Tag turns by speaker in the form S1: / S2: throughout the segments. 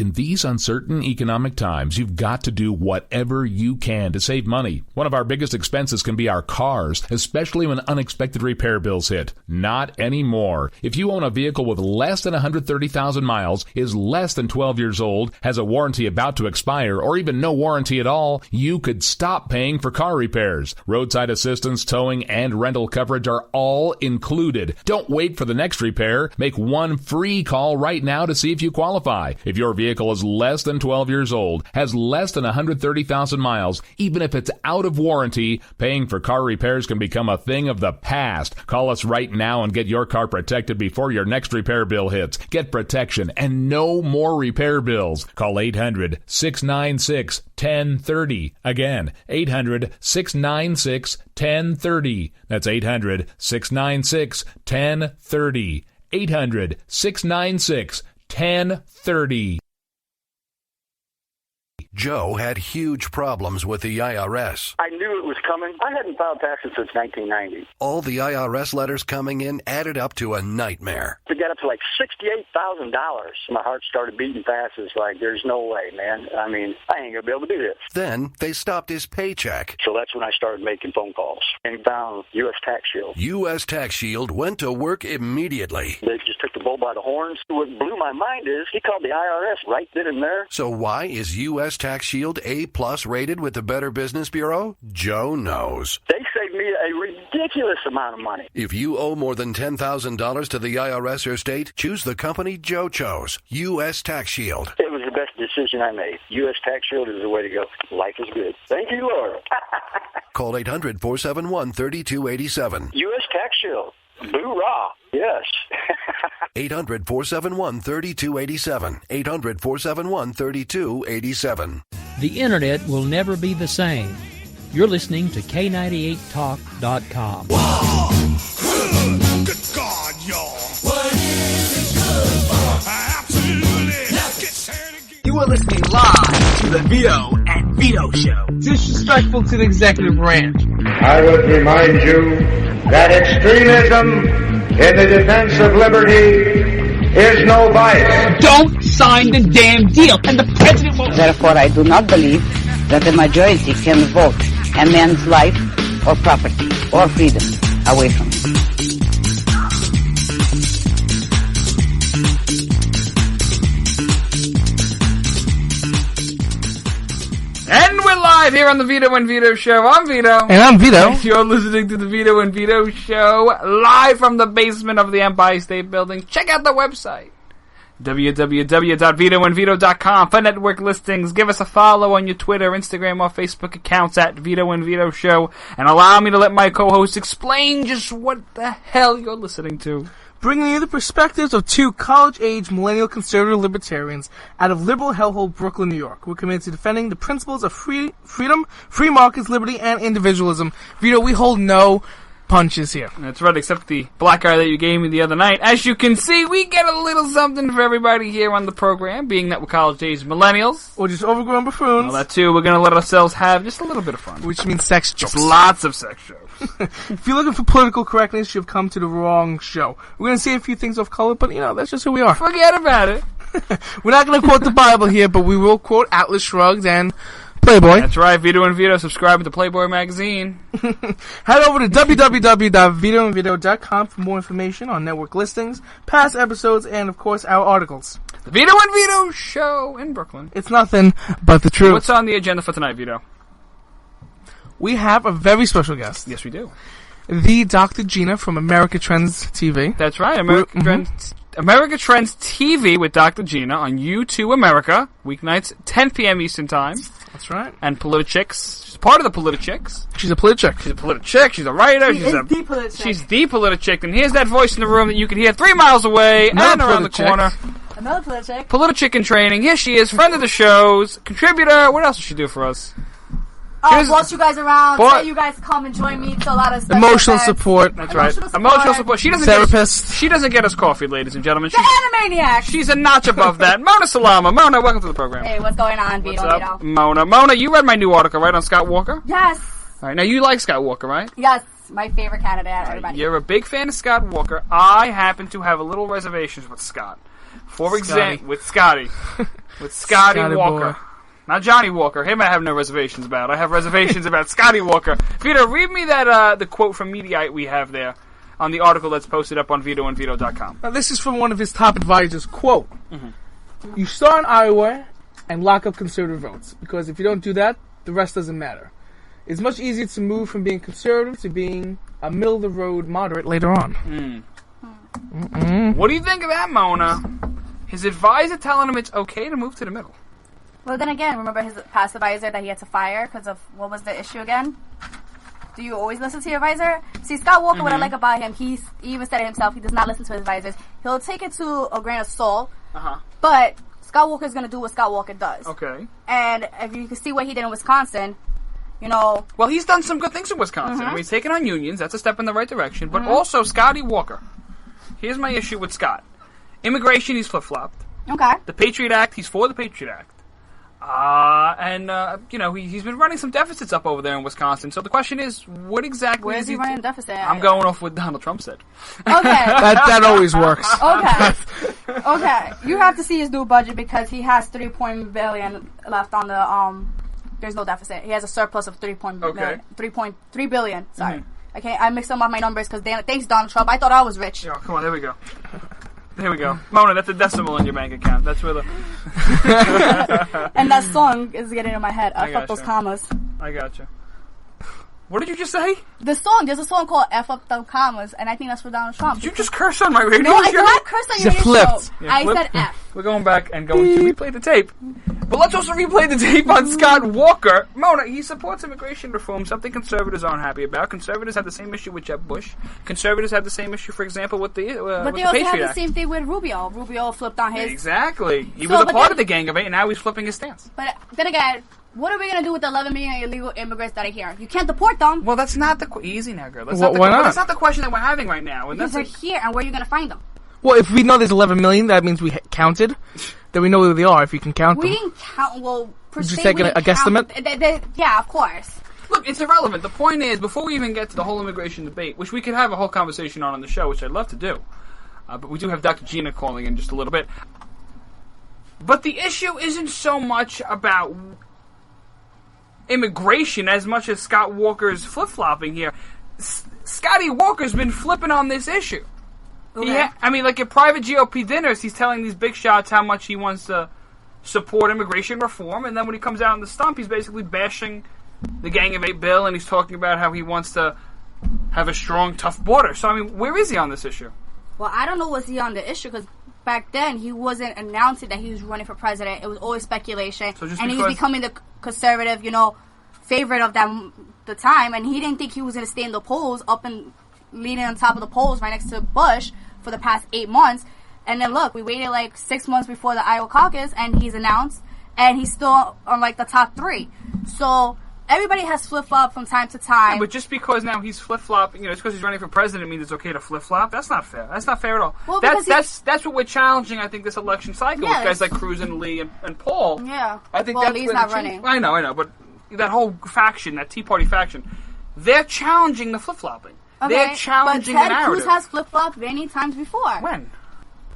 S1: In these uncertain economic times, you've got to do whatever you can to save money. One of our biggest expenses can be our cars, especially when unexpected repair bills hit. Not anymore. If you own a vehicle with less than 130,000 miles, is less than 12 years old, has a warranty about to expire, or even no warranty at all, you could stop paying for car repairs. Roadside assistance, towing, and rental coverage are all included. Don't wait for the next repair. Make one free call right now to see if you qualify. If your vehicle is less than 12 years old, has less than 130,000 miles, even if it's out of warranty, paying for car repairs can become a thing of the past. Call us right now and get your car protected before your next repair bill hits. Get protection and no more repair bills. Call 800-696-1030. Again, 800-696-1030. That's 800-696-1030. 800-696-1030.
S2: Joe had huge problems with the IRS.
S3: I knew it was coming. I hadn't filed taxes since 1990.
S2: All the IRS letters coming in added up to a nightmare.
S3: To get up to like $68,000, my heart started beating fast. It's like, there's no way, man. I mean, I ain't going to be able to do this.
S2: Then they stopped his paycheck.
S3: So that's when I started making phone calls and found U.S. Tax Shield.
S2: U.S. Tax Shield went to work immediately.
S3: They just took the bull by the horns. What blew my mind is he called the IRS right then and there.
S2: So why is U.S. Tax Shield A+ rated with the Better Business Bureau? Joe knows.
S3: They saved me a ridiculous amount of money.
S2: If you owe more than $10,000 to the IRS or state, choose the company Joe chose, U.S. Tax Shield.
S3: It was the best decision I made. U.S. Tax Shield is the way to go. Life is good. Thank you, Lord.
S2: Call 800-471-3287.
S3: U.S. Tax Shield. Boo-rah. Yes.
S2: 800-471-3287. 800-471-3287.
S4: The Internet will never be the same. You're listening to K98Talk.com.
S5: Whoa! Good God, y'all. What is it good for? Absolutely. Let's get started again.
S6: You are listening live to the Vito and Vito Show. Disrespectful to the executive branch.
S7: I would remind you that extremism in the defense of liberty is no vice.
S6: Don't sign the damn deal, and the president will...
S8: Therefore, I do not believe that the majority can vote a man's life or property or freedom away from him.
S9: And we're live here on the Vito and Vito Show. I'm Vito.
S6: And I'm Vito.
S9: You're listening to the Vito and Vito Show live from the basement of the Empire State Building. Check out the website, www.vitoandvito.com, for network listings. Give us a follow on your Twitter, Instagram, or Facebook accounts at Vito and Vito Show. And allow me to let my co-host explain just what the hell you're listening to.
S6: Bringing you the perspectives of two college-age millennial conservative libertarians out of liberal hellhole Brooklyn, New York. We're committed to defending the principles of freedom, free markets, liberty, and individualism. Vito, we hold no punches here.
S9: That's right, except the black eye that you gave me the other night. As you can see, we get a little something for everybody here on the program, being that we're college-age millennials.
S6: Or just overgrown buffoons.
S9: Well, that too. We're going to let ourselves have just a little bit of fun.
S6: Which means sex jokes.
S9: Just lots of sex jokes.
S6: If you're looking for political correctness, you've come to the wrong show. We're going to say a few things off color, but, that's just who we are.
S9: Forget about it.
S6: We're not going to quote the Bible here, but we will quote Atlas Shrugged and Playboy.
S9: That's right, Vito and Vito. Subscribe to Playboy magazine.
S6: Head over to www.vitoandvito.com for more information on network listings, past episodes, and, of course, our articles.
S9: The Vito and Vito Show in Brooklyn.
S6: It's nothing but the truth.
S9: What's on the agenda for tonight, Vito?
S6: We have a very special guest.
S9: Yes, we do.
S6: The Dr. Gina from America Trends TV.
S9: That's right, America Trends TV with Dr. Gina on U2 America, weeknights, 10 p.m. Eastern Time.
S6: That's right.
S9: And Politichicks. She's part of the Politichicks.
S6: She's a Politichick.
S9: She's a Politichick. She's a writer. She's the Politichick. She's the Politichick. And here's that voice in the room that you can hear 3 miles away and around the corner.
S10: Another Politichick.
S9: Politichick in training. Here she is, friend of the shows, contributor. What else does she do for us?
S10: Boss you guys around, say you guys come and join me. It's a lot of special
S6: emotional
S10: events.
S6: support.
S9: That's right. Emotional support. She doesn't
S6: therapist.
S9: She doesn't get us coffee, ladies and gentlemen.
S10: The Animaniac.
S9: She's a notch above that. Mona Salama. Mona, welcome to the program.
S10: Hey, what's going on, Vito?
S9: What's up, Mona, you read my new article, right, on Scott Walker?
S10: Yes.
S9: All right, now you like Scott Walker, right?
S10: Yes, my favorite candidate. Everybody.
S9: You're a big fan of Scott Walker. I happen to have a little reservations with Scott. For example, with Scotty. with Scotty
S6: Scotty
S9: Walker.
S6: boy.
S9: Not Johnny Walker. Him I have no reservations about. I have reservations about Scotty Walker. Vito, read me that the quote from Mediaite we have there on the article that's posted up on VitoandVito.com.
S6: Now, this is from one of his top advisors. Quote, you start in Iowa and lock up conservative votes, because if you don't do that, the rest doesn't matter. It's much easier to move from being conservative to being a middle-of-the-road moderate later on.
S9: What do you think of that, Mona? His advisor telling him it's okay to move to the middle.
S10: Well, then again, remember his past advisor that he had to fire because of what was the issue again? Do you always listen to your advisor? See, Scott Walker, what I like about him, he even said it himself, he does not listen to his advisors. He'll take it to a grain of salt, but Scott Walker is going to do what Scott Walker does.
S9: Okay.
S10: And if you can see what he did in Wisconsin, you know...
S9: Well, he's done some good things in Wisconsin. I mean, he's taken on unions. That's a step in the right direction. But also, Scotty Walker. Here's my issue with Scott. Immigration, he's flip-flopped.
S10: Okay.
S9: The Patriot Act, he's for the Patriot Act. You know, he's been running some deficits up over there in Wisconsin. So the question is, what exactly
S10: Where is he running a deficit?
S9: I'm going off what Donald Trump said.
S10: Okay.
S6: that always works.
S10: Okay. You have to see his new budget because he has $3 billion left on the, there's no deficit. He has a surplus of $3.3 billion. Sorry. Okay, I mixed up my numbers because thanks Donald Trump. I thought I was rich.
S9: Yeah, come on, there we go. There we go. Mona, that's a decimal in your bank account. That's where the...
S10: And that song is getting in my head. F up those commas.
S9: I gotcha. What did you just say?
S10: There's a song called F up those commas, and I think that's for Donald Trump.
S9: Did you just curse on my radio
S10: No,
S9: show?
S10: I did not curse on your radio show.
S9: Yeah,
S10: I said F.
S9: We're going back and going to replay the tape. But let's also replay the tape on Scott Walker. Mona, he supports immigration reform, something conservatives aren't happy about. Conservatives have the same issue with Jeb Bush. Conservatives have the same issue, for example, with the
S10: But they
S9: the
S10: also
S9: Patriot
S10: have the
S9: Act.
S10: same thing with Rubio. Rubio flipped on his...
S9: Exactly. He was a part of the gang of eight, and now he's flipping his stance.
S10: But then again... What are we going to do with the 11 million illegal immigrants that are here? You can't deport them.
S9: Well, that's not the... Easy now, girl. That's
S6: Why not?
S9: That's not the question that we're having right now. And
S10: Because they're here, and where are you going to find them?
S6: Well, if we know there's 11 million, that means we counted. Then we know who they are if you can count them.
S10: We didn't count... Well, per
S6: Did you
S10: se,
S6: take
S10: we
S6: a
S10: didn't
S6: guesstimate?
S10: count. Yeah, of course.
S9: Look, it's irrelevant. The point is, before we even get to the whole immigration debate, which we could have a whole conversation on the show, which I'd love to do, but we do have Dr. Gina calling in just a little bit. But the issue isn't so much about immigration as much as Scott Walker's flip-flopping here. Scotty Walker's been flipping on this issue.
S10: Okay.
S9: I mean, like at private GOP dinners, he's telling these big shots how much he wants to support immigration reform, and then when he comes out in the stump, he's basically bashing the Gang of Eight bill, and he's talking about how he wants to have a strong, tough border. So, I mean, where is he on this issue?
S10: Well, I don't know what's he on the issue, because back then, he wasn't announcing that he was running for president. It was always speculation.
S9: So
S10: and he was becoming the conservative, favorite of the time. And he didn't think he was going to stay in the polls, up and leaning on top of the polls right next to Bush for the past 8 months. And then look, we waited like 6 months before the Iowa caucus, and he's announced. And he's still on like the top 3. So... everybody has flip-flop from time to time.
S9: Yeah, but just because now he's flip-flopping, just because he's running for president means it's okay to flip-flop? That's not fair. That's not fair at all.
S10: Well,
S9: that's what we're challenging, I think, this election cycle with guys like Cruz and Lee and Paul.
S10: Yeah.
S9: I think
S10: well,
S9: that's
S10: Lee's not running.
S9: I know, but that whole faction, that Tea Party faction, they're challenging the flip-flopping.
S10: Okay,
S9: they're challenging the
S10: but Ted
S9: narrative.
S10: Cruz has flip-flopped many times before.
S9: When?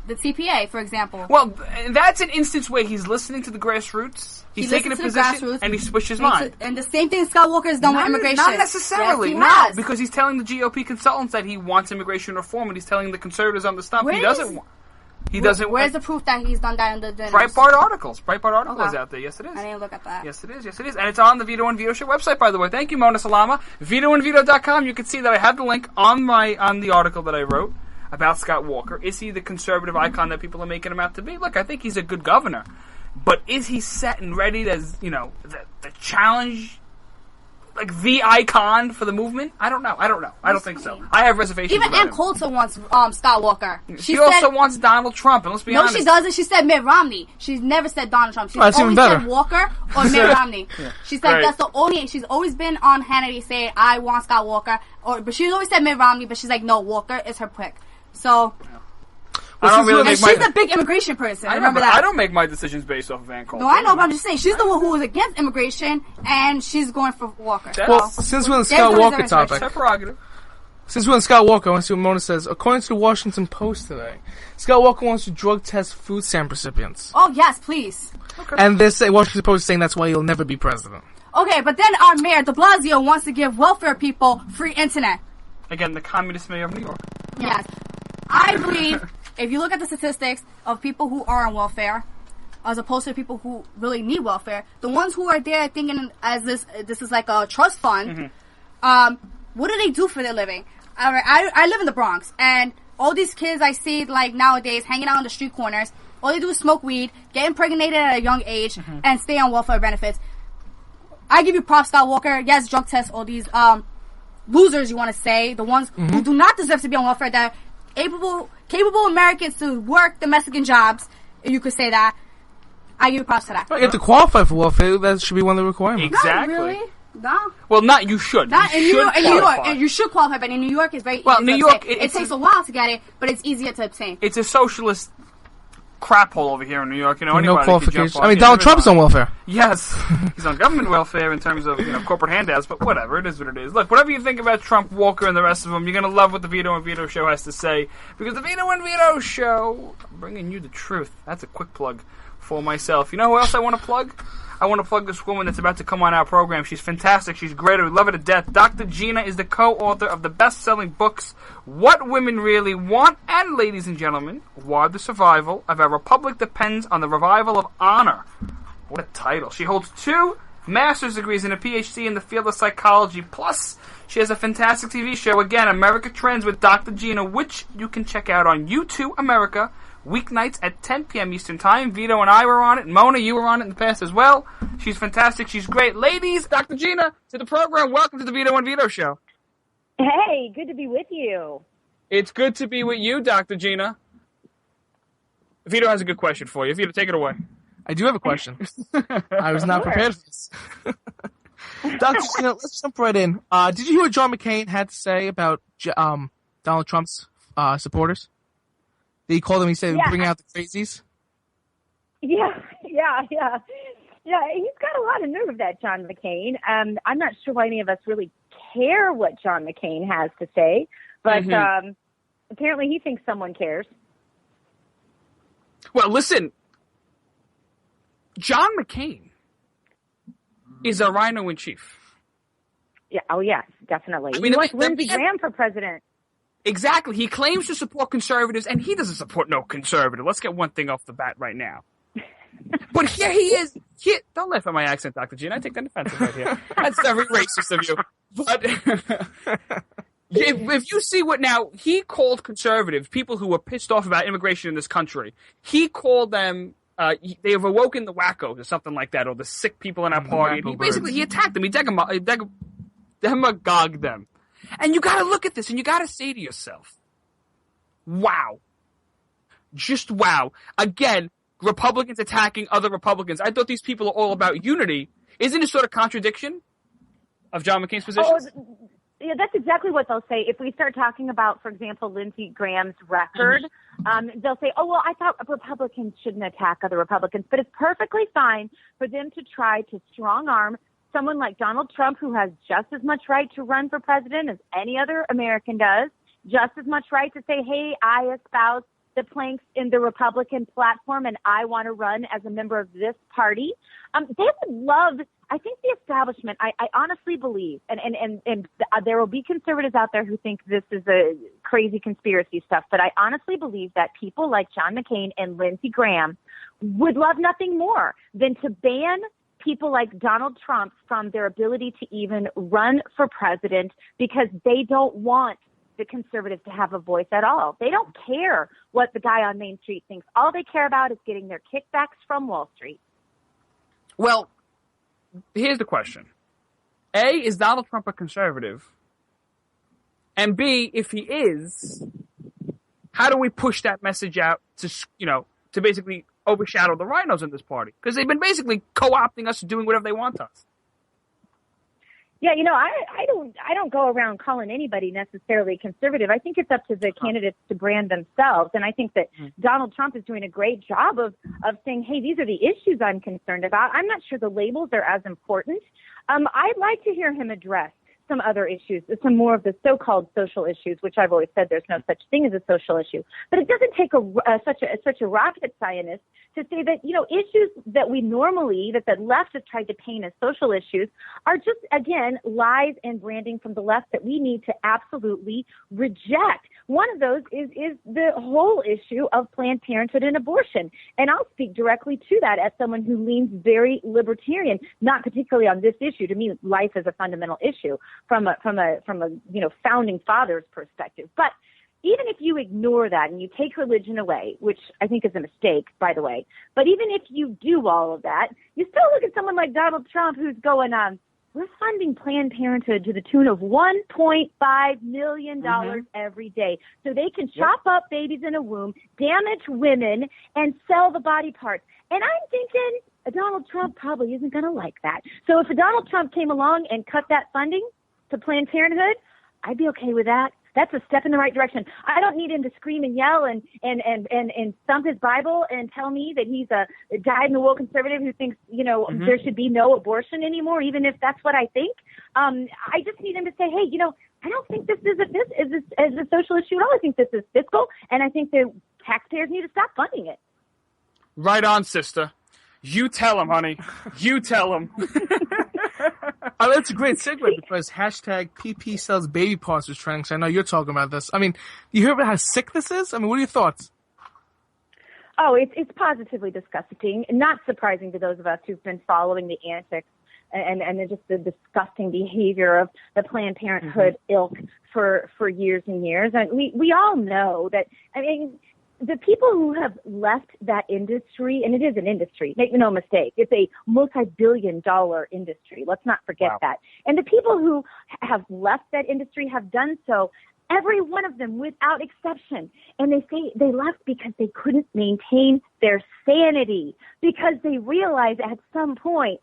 S10: The TPA, for example.
S9: Well, that's an instance where he's listening to the grassroots. He's taking a position, and he switched his mind.
S10: And the same thing Scott Walker has done with immigration.
S9: Not necessarily,
S10: yes,
S9: no.
S10: has.
S9: Because he's telling the GOP consultants that he wants immigration reform, and he's telling the conservatives on the stump he doesn't want. He doesn't.
S10: Where's the proof that he's done that in the dinners?
S9: Breitbart articles. Breitbart article is out there. Yes, it is.
S10: I didn't look at that.
S9: Yes, it is. Yes, it is. And it's on the Vito and Vito Show website, by the way. Thank you, Mona Salama. VitoandVito.com. You can see that I have the link on the article that I wrote about Scott Walker. Is he the conservative icon that people are making him out to be? Look, I think he's a good governor. But is he set and ready to, the challenge, like the icon for the movement? I don't know. I don't think so. I have reservations
S10: Even
S9: about
S10: Ann
S9: him.
S10: Coulter wants Scott Walker.
S9: She also wants Donald Trump, and let's be honest.
S10: No, she doesn't. She said Mitt Romney. She's never said Donald Trump. She's
S6: that's
S10: always
S6: even better.
S10: said Walker or Mitt Romney. She's like, that's the only... She's always been on Hannity saying, I want Scott Walker. But she's always said Mitt Romney, but she's like, no, Walker is her pick. So... she's a big immigration person. Remember that.
S9: I don't make my decisions based off of Ann Coulter.
S10: No, I know, but I'm just saying she's the one who was against immigration, and she's going for Walker.
S6: Well, since we're on the Scott Walker topic,
S9: That's her prerogative.
S6: Since we're on Scott Walker, I want to see what Mona says. According to the Washington Post today, Scott Walker wants to drug test food stamp recipients.
S10: Oh, yes, please.
S6: Okay. And this Washington Post is saying that's why he'll never be president.
S10: Okay, but then our mayor, de Blasio, wants to give welfare people free internet.
S9: Again, the communist mayor of New York.
S10: Yes. I believe, if you look at the statistics of people who are on welfare, as opposed to people who really need welfare, the ones who are there thinking as this is like a trust fund, what do they do for their living? I live in the Bronx, and all these kids I see like nowadays hanging out on the street corners, all they do is smoke weed, get impregnated at a young age, and stay on welfare benefits. I give you props, Scott Walker. Yes, drug test all these losers, you want to say, the ones who do not deserve to be on welfare, that are capable Americans to work the Mexican jobs, if you could say that. I give you props to that.
S6: Well, you have to qualify for welfare. That should be one of the requirements.
S9: Exactly.
S10: Not really. No.
S9: Well, not you should.
S10: Not
S9: you
S10: in
S9: should
S10: New York, and you should qualify, but in New York, it's very easy.
S9: Well, New York,
S10: it takes a while to get it, but it's easier to obtain.
S9: It's a socialist crap hole over here in New York. You know,
S6: no qualifications. I mean,
S9: Donald
S6: Trump's on welfare.
S9: Yes, he's on government welfare in terms of corporate handouts, but whatever, it is what it is. Look, whatever you think about Trump, Walker, and the rest of them, you're gonna love what the Vito and Vito Show has to say, because the Vito and Vito Show, I'm bringing you the truth. That's a quick plug for myself. You know who else I want to plug? I want to plug this woman that's about to come on our program. She's fantastic. She's great. We love her to death. Dr. Gina is the co-author of the best-selling books, What Women Really Want, and, ladies and gentlemen, Why the Survival of Our Republic Depends on the Revival of Honor. What a title. She holds 2 master's degrees and a PhD in the field of psychology. Plus, she has a fantastic TV show, again, America Trends with Dr. Gina, which you can check out on YouTube America, weeknights at 10 p.m. Eastern Time. Vito and I were on it. Mona, you were on it in the past as well. She's fantastic. She's great. Ladies, Dr. Gina, to the program. Welcome to the Vito and Vito Show.
S11: Hey, good to be with you.
S9: It's good to be with you, Dr. Gina. Vito has a good question for you. Vito, take it away.
S6: I do have a question. I was not prepared for this. Dr. Gina, let's jump right in. Did you hear what John McCain had to say about Donald Trump's supporters? He called them, he said, bring out the crazies?
S11: Yeah. He's got a lot of nerve, that John McCain. I'm not sure why any of us really care what John McCain has to say, but apparently he thinks someone cares.
S9: Well, listen, John McCain is a rhino-in-chief.
S11: Yeah. Oh, yes, definitely.
S9: I mean,
S11: he wants Lindsey Graham for president.
S9: Exactly. He claims to support conservatives, and he doesn't support no conservative. Let's get one thing off the bat right now. But here he is. Don't laugh at my accent, Dr. Gene. I take that offensive right here. That's very racist of you. But if you see what now, he called conservatives, people who were pissed off about immigration in this country, he called them, they have awoken the wackos or something like that, or the sick people in our party. And he attacked them. He demagogued them. And you got to look at this, and you got to say to yourself, wow. Just wow. Again, Republicans attacking other Republicans. I thought these people are all about unity. Isn't it sort of contradiction of John McCain's position?
S11: Oh, yeah, that's exactly what they'll say. If we start talking about, for example, Lindsey Graham's record, they'll say, oh, well, I thought Republicans shouldn't attack other Republicans. But it's perfectly fine for them to try to strong-arm someone like Donald Trump, who has just as much right to run for president as any other American does, just as much right to say, hey, I espouse the planks in the Republican platform and I want to run as a member of this party. They would love, I think the establishment, I honestly believe, and there will be conservatives out there who think this is a crazy conspiracy stuff, but I honestly believe that people like John McCain and Lindsey Graham would love nothing more than to ban people like Donald Trump from their ability to even run for president, because they don't want the conservatives to have a voice at all. They don't care what the guy on Main Street thinks. All they care about is getting their kickbacks from Wall Street.
S9: Well, here's the question. A, is Donald Trump a conservative? And B, if he is, how do we push that message out to, to basically overshadow the rhinos in this party? Because they've been basically co-opting us and doing whatever they want us.
S11: Yeah, I don't go around calling anybody necessarily conservative. I think it's up to the candidates to brand themselves. And I think that Donald Trump is doing a great job of saying, hey, these are the issues I'm concerned about. I'm not sure the labels are as important. I'd like to hear him address some other issues, some more of the so-called social issues, which I've always said there's no such thing as a social issue. But it doesn't take such a rocket scientist to say that, issues that that the left has tried to paint as social issues are just, again, lies and branding from the left that we need to absolutely reject. One of those is the whole issue of Planned Parenthood and abortion. And I'll speak directly to that as someone who leans very libertarian, not particularly on this issue. To me, life is a fundamental issue from a founding father's perspective. But even if you ignore that and you take religion away, which I think is a mistake, by the way, but even if you do all of that, you still look at someone like Donald Trump who's going on, we're funding Planned Parenthood to the tune of $1.5 million every day. So they can chop up babies in a womb, damage women, and sell the body parts. And I'm thinking Donald Trump probably isn't going to like that. So if Donald Trump came along and cut that funding to Planned Parenthood, I'd be okay with that. That's a step in the right direction. I don't need him to scream and yell and thump his Bible and tell me that he's a dyed-in-the-wool conservative who thinks, there should be no abortion anymore, even if that's what I think. I just need him to say, hey, I don't think this is a social issue at all. I think this is fiscal, and I think the taxpayers need to stop funding it.
S9: Right on, sister. You tell him, honey. You tell him.
S6: That's a great segue because hashtag PP sells baby parts is trending. So I know you're talking about this. I mean, you hear about how sick this is? I mean, what are your thoughts?
S11: Oh, it's positively disgusting. Not surprising to those of us who've been following the antics and just the disgusting behavior of the Planned Parenthood ilk for years and years. And we all know that, the people who have left that industry, and it is an industry, make no mistake, it's a multi-billion-dollar industry. Let's not forget that. And the people who have left that industry have done so, every one of them without exception. And they say they left because they couldn't maintain their sanity, because they realize at some point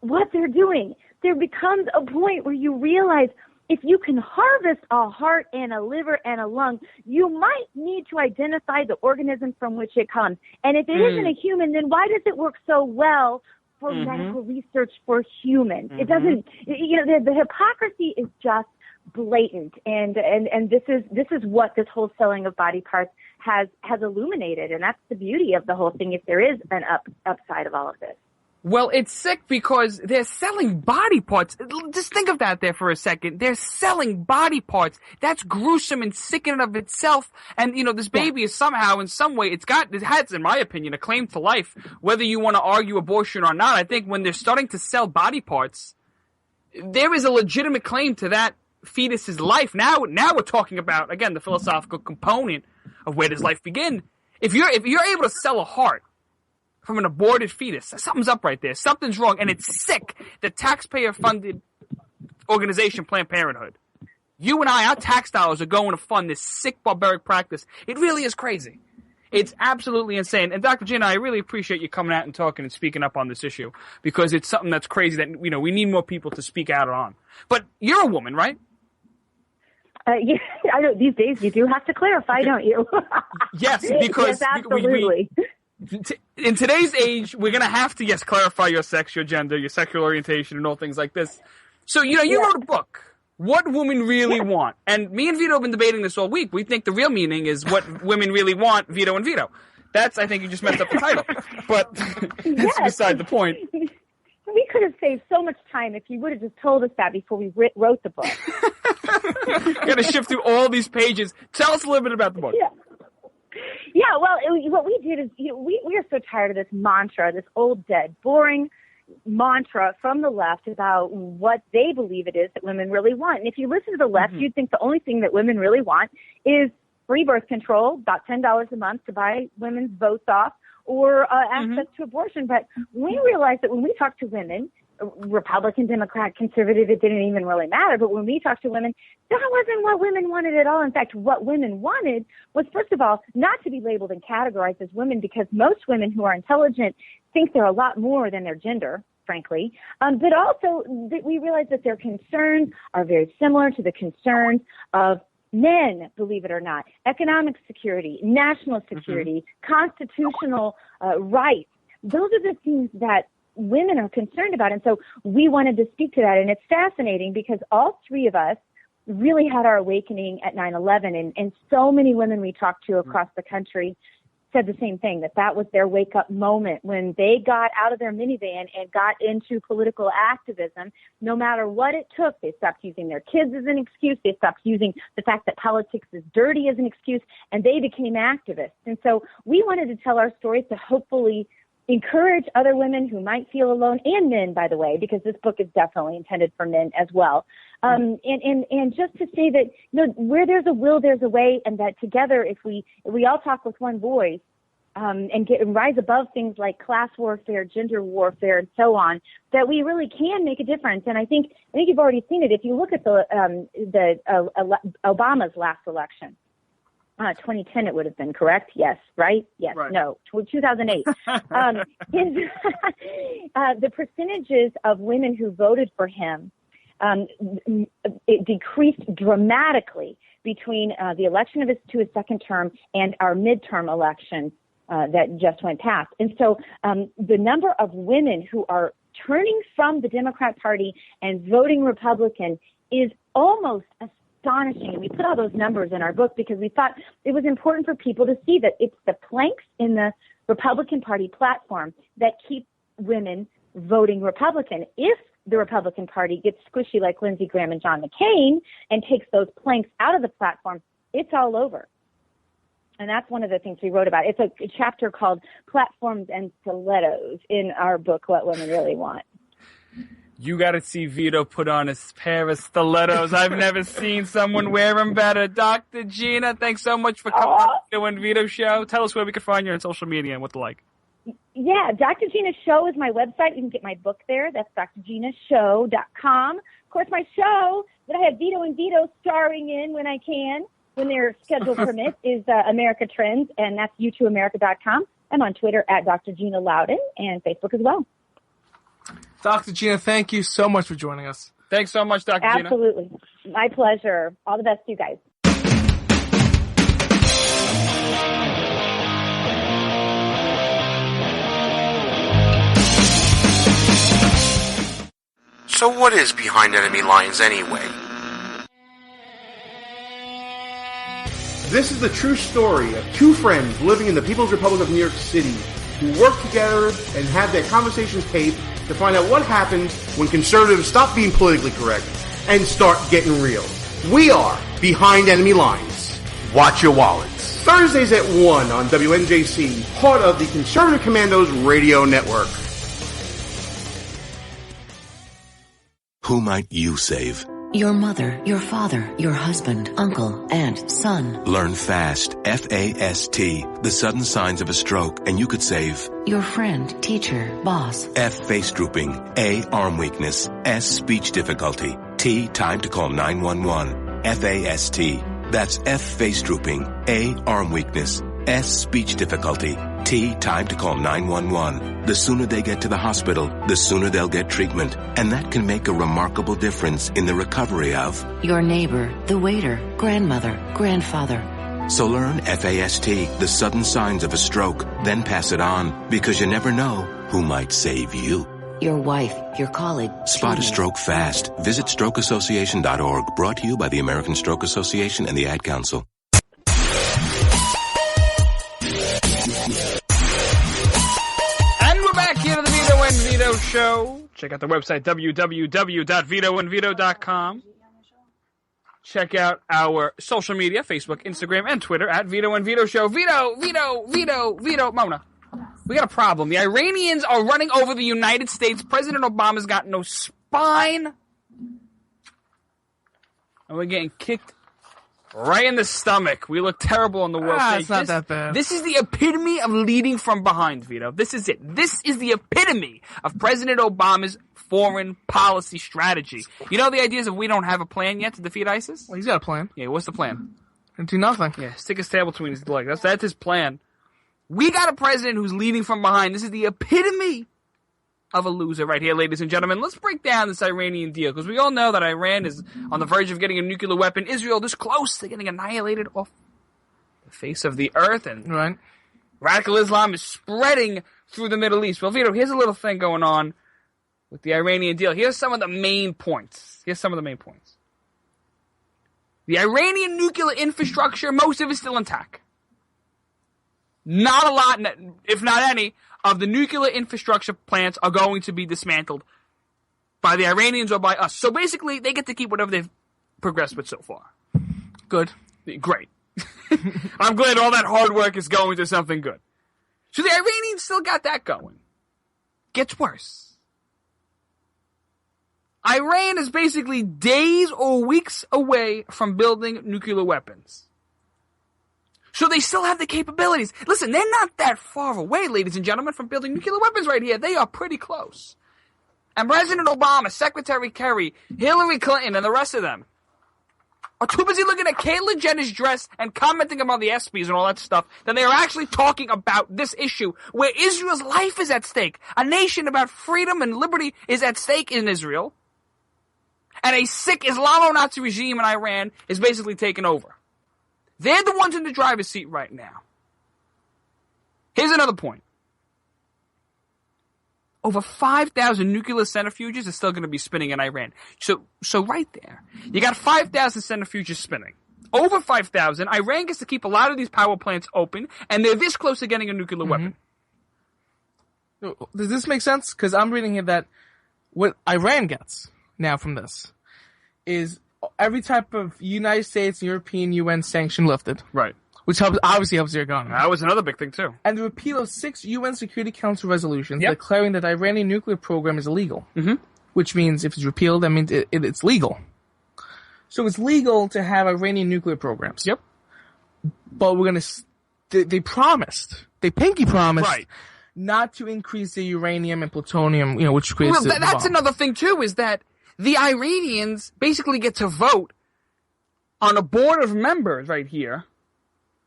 S11: what they're doing. There becomes a point where you realize if you can harvest a heart and a liver and a lung, you might need to identify the organism from which it comes. And if it isn't a human, then why does it work so well for medical research for humans? It doesn't, the hypocrisy is just blatant. And this is what this whole selling of body parts has illuminated. And that's the beauty of the whole thing, if there is an upside of all of this.
S9: Well, it's sick because they're selling body parts. Just think of that there for a second. They're selling body parts. That's gruesome and sick in and of itself. And, this baby is somehow, in some way, it has, in my opinion, a claim to life. Whether you want to argue abortion or not, I think when they're starting to sell body parts, there is a legitimate claim to that fetus's life. Now we're talking about, again, the philosophical component of where does life begin. If you're able to sell a heart from an aborted fetus, something's up right there. Something's wrong, and it's sick. The taxpayer-funded organization, Planned Parenthood. You and our tax dollars are going to fund this sick, barbaric practice. It really is crazy. It's absolutely insane. And Dr. Gina, I really appreciate you coming out and talking and speaking up on this issue, because it's something that's crazy that, we need more people to speak out on. But you're a woman, right?
S11: Yeah, I know. These days you do have to clarify, don't you?
S9: Yes, because
S11: yes, absolutely.
S9: In today's age, we're going to have to, clarify your sex, your gender, your sexual orientation, and all things like this. So, you wrote a book, What Women Really Want. And me and Vito have been debating this all week. We think the real meaning is What Women Really Want, Vito and Vito. I think you just messed up the title. But that's beside the point.
S11: We could have saved so much time if you would have just told us that before we wrote the book.
S9: Got to shift through all these pages. Tell us a little bit about the book.
S11: Yeah, well, what we did is, we are so tired of this mantra, this old, dead, boring mantra from the left about what they believe it is that women really want. And if you listen to the left, you'd think the only thing that women really want is free birth control, about $10 a month to buy women's votes off, or access to abortion. But we realized that when we talk to women, Republican, Democrat, conservative, it didn't even really matter. But when we talked to women, that wasn't what women wanted at all. In fact, what women wanted was, first of all, not to be labeled and categorized as women, because most women who are intelligent think they're a lot more than their gender, frankly. But also that we realized that their concerns are very similar to the concerns of men, believe it or not. Economic security, national security, constitutional rights. Those are the things that women are concerned about. And so we wanted to speak to that. And it's fascinating because all three of us really had our awakening at 9/11. And so many women we talked to across the country said the same thing, that was their wake-up moment when they got out of their minivan and got into political activism. No matter what it took, they stopped using their kids as an excuse. They stopped using the fact that politics is dirty as an excuse, and they became activists. And so we wanted to tell our stories to hopefully encourage other women who might feel alone, and men, by the way, because this book is definitely intended for men as well. And just to say that, where there's a will, there's a way, and that together, if we all talk with one voice, and rise above things like class warfare, gender warfare, and so on, that we really can make a difference. And I think you've already seen it. If you look at Obama's last election, 2010 it would have been, correct? Yes, right? Yes, right. No, 2008. The percentages of women who voted for him, it decreased dramatically between the election to his second term and our midterm elections that just went past. And so the number of women who are turning from the Democrat Party and voting Republican is almost astonishing. And we put all those numbers in our book because we thought it was important for people to see that it's the planks in the Republican Party platform that keep women voting Republican. If the Republican Party gets squishy like Lindsey Graham and John McCain and takes those planks out of the platform, it's all over. And that's one of the things we wrote about. It's a chapter called Platforms and Stilettos in our book, What Women Really Want.
S9: You got to see Vito put on a pair of stilettos. I've never seen someone wear them better. Dr. Gina, thanks so much for coming on the Vito and Vito show. Tell us where we can find you on social media and what to like.
S11: Yeah, Dr. Gina's Show is my website. You can get my book there. That's drginashow.com. Of course, my show that I have Vito and Vito starring in when I can, when their schedule permits, is America Trends, and that's you2america.com. I'm on Twitter at Dr. Gina Loudon and Facebook as well.
S6: Dr. Gina, thank you so much for joining us.
S9: Thanks so much, Dr. Gina.
S11: Absolutely. My pleasure. All the best to you guys.
S12: So what is behind enemy lines anyway?
S13: This is the true story of two friends living in the People's Republic of New York City who work together and have their conversations taped to find out what happens when conservatives stop being politically correct and start getting real. We are Behind Enemy Lines. Watch your wallets. Thursdays at 1 on WNJC, part of the Conservative Commandos radio network.
S14: Who might you save?
S15: Your mother, your father, your husband, uncle, aunt, son.
S14: Learn FAST, F-A-S-T, the sudden signs of a stroke, and you could save
S15: your friend, teacher, boss.
S14: F, face drooping. A, arm weakness. S, speech difficulty. T, time to call 911. F-A-S-T. That's F, face drooping. A, arm weakness. S, speech difficulty. T, time to call 911. The sooner they get to the hospital, the sooner they'll get treatment. And that can make a remarkable difference in the recovery of
S15: your neighbor, the waiter, grandmother, grandfather.
S14: So learn FAST, the sudden signs of a stroke, then pass it on, because you never know who might save you.
S15: Your wife, your colleague.
S14: Spot a stroke fast. Visit strokeassociation.org. Brought to you by the American Stroke Association and the Ad Council.
S9: Vito Show. Check out the website, www.vitoandvito.com. Check out our social media, Facebook, Instagram, and Twitter at Vito and Vito Show. Vito. Mona, we got a problem. The Iranians are running over the United States. President Obama's got no spine. And we're getting kicked right in the stomach. We look terrible on the world stage.
S6: It's not that bad.
S9: This is the epitome of leading from behind, Vito. This is it. This is the epitome of President Obama's foreign policy strategy. You know the idea is if we don't have a plan yet to defeat ISIS?
S6: Well, he's got a plan.
S9: Yeah, what's the plan?
S6: And do nothing.
S9: Yeah, stick his tail between his legs. That's his plan. We got a president who's leading from behind. This is the epitome of a loser right here, ladies and gentlemen. Let's break down this Iranian deal, because we all know that Iran is on the verge of getting a nuclear weapon. Israel this close to getting annihilated off the face of the earth, and
S6: right.
S9: Radical Islam is spreading through the Middle East. Well, Vito, here's a little thing going on with the Iranian deal. Here's some of the main points. The Iranian nuclear infrastructure, most of it's still intact. Not a lot, if not any, of the nuclear infrastructure plants are going to be dismantled by the Iranians or by us. So basically, they get to keep whatever they've progressed with so far.
S6: Good.
S9: Great. I'm glad all that hard work is going to something good. So the Iranians still got that going. Gets worse. Iran is basically days or weeks away from building nuclear weapons. So they still have the capabilities. Listen, they're not that far away, ladies and gentlemen, from building nuclear weapons right here. They are pretty close. And President Obama, Secretary Kerry, Hillary Clinton, and the rest of them are too busy looking at Caitlyn Jenner's dress and commenting about the ESPYs and all that stuff that they are actually talking about this issue where Israel's life is at stake. A nation about freedom and liberty is at stake in Israel. And a sick Islamo-Nazi regime in Iran is basically taking over. They're the ones in the driver's seat right now. Here's another point. Over 5,000 nuclear centrifuges are still going to be spinning in Iran. So right there, you got 5,000 centrifuges spinning. Over 5,000, Iran gets to keep a lot of these power plants open, and they're this close to getting a nuclear weapon.
S6: Does this make sense? Because I'm reading here that what Iran gets now from this is every type of United States, European, UN sanction lifted.
S9: Right.
S6: Which obviously helps the economy.
S9: That was another big thing, too.
S6: And the repeal of 6 UN Security Council resolutions declaring that the Iranian nuclear program is illegal.
S9: Mm-hmm.
S6: Which means if it's repealed, that means it's legal. So it's legal to have Iranian nuclear programs.
S9: Yep.
S6: But we're going to... They promised. They pinky promised. Right. Not to increase the uranium and plutonium, which creates the
S9: that's
S6: bomb.
S9: another thing, too, is that the Iranians basically get to vote on a board of members right here,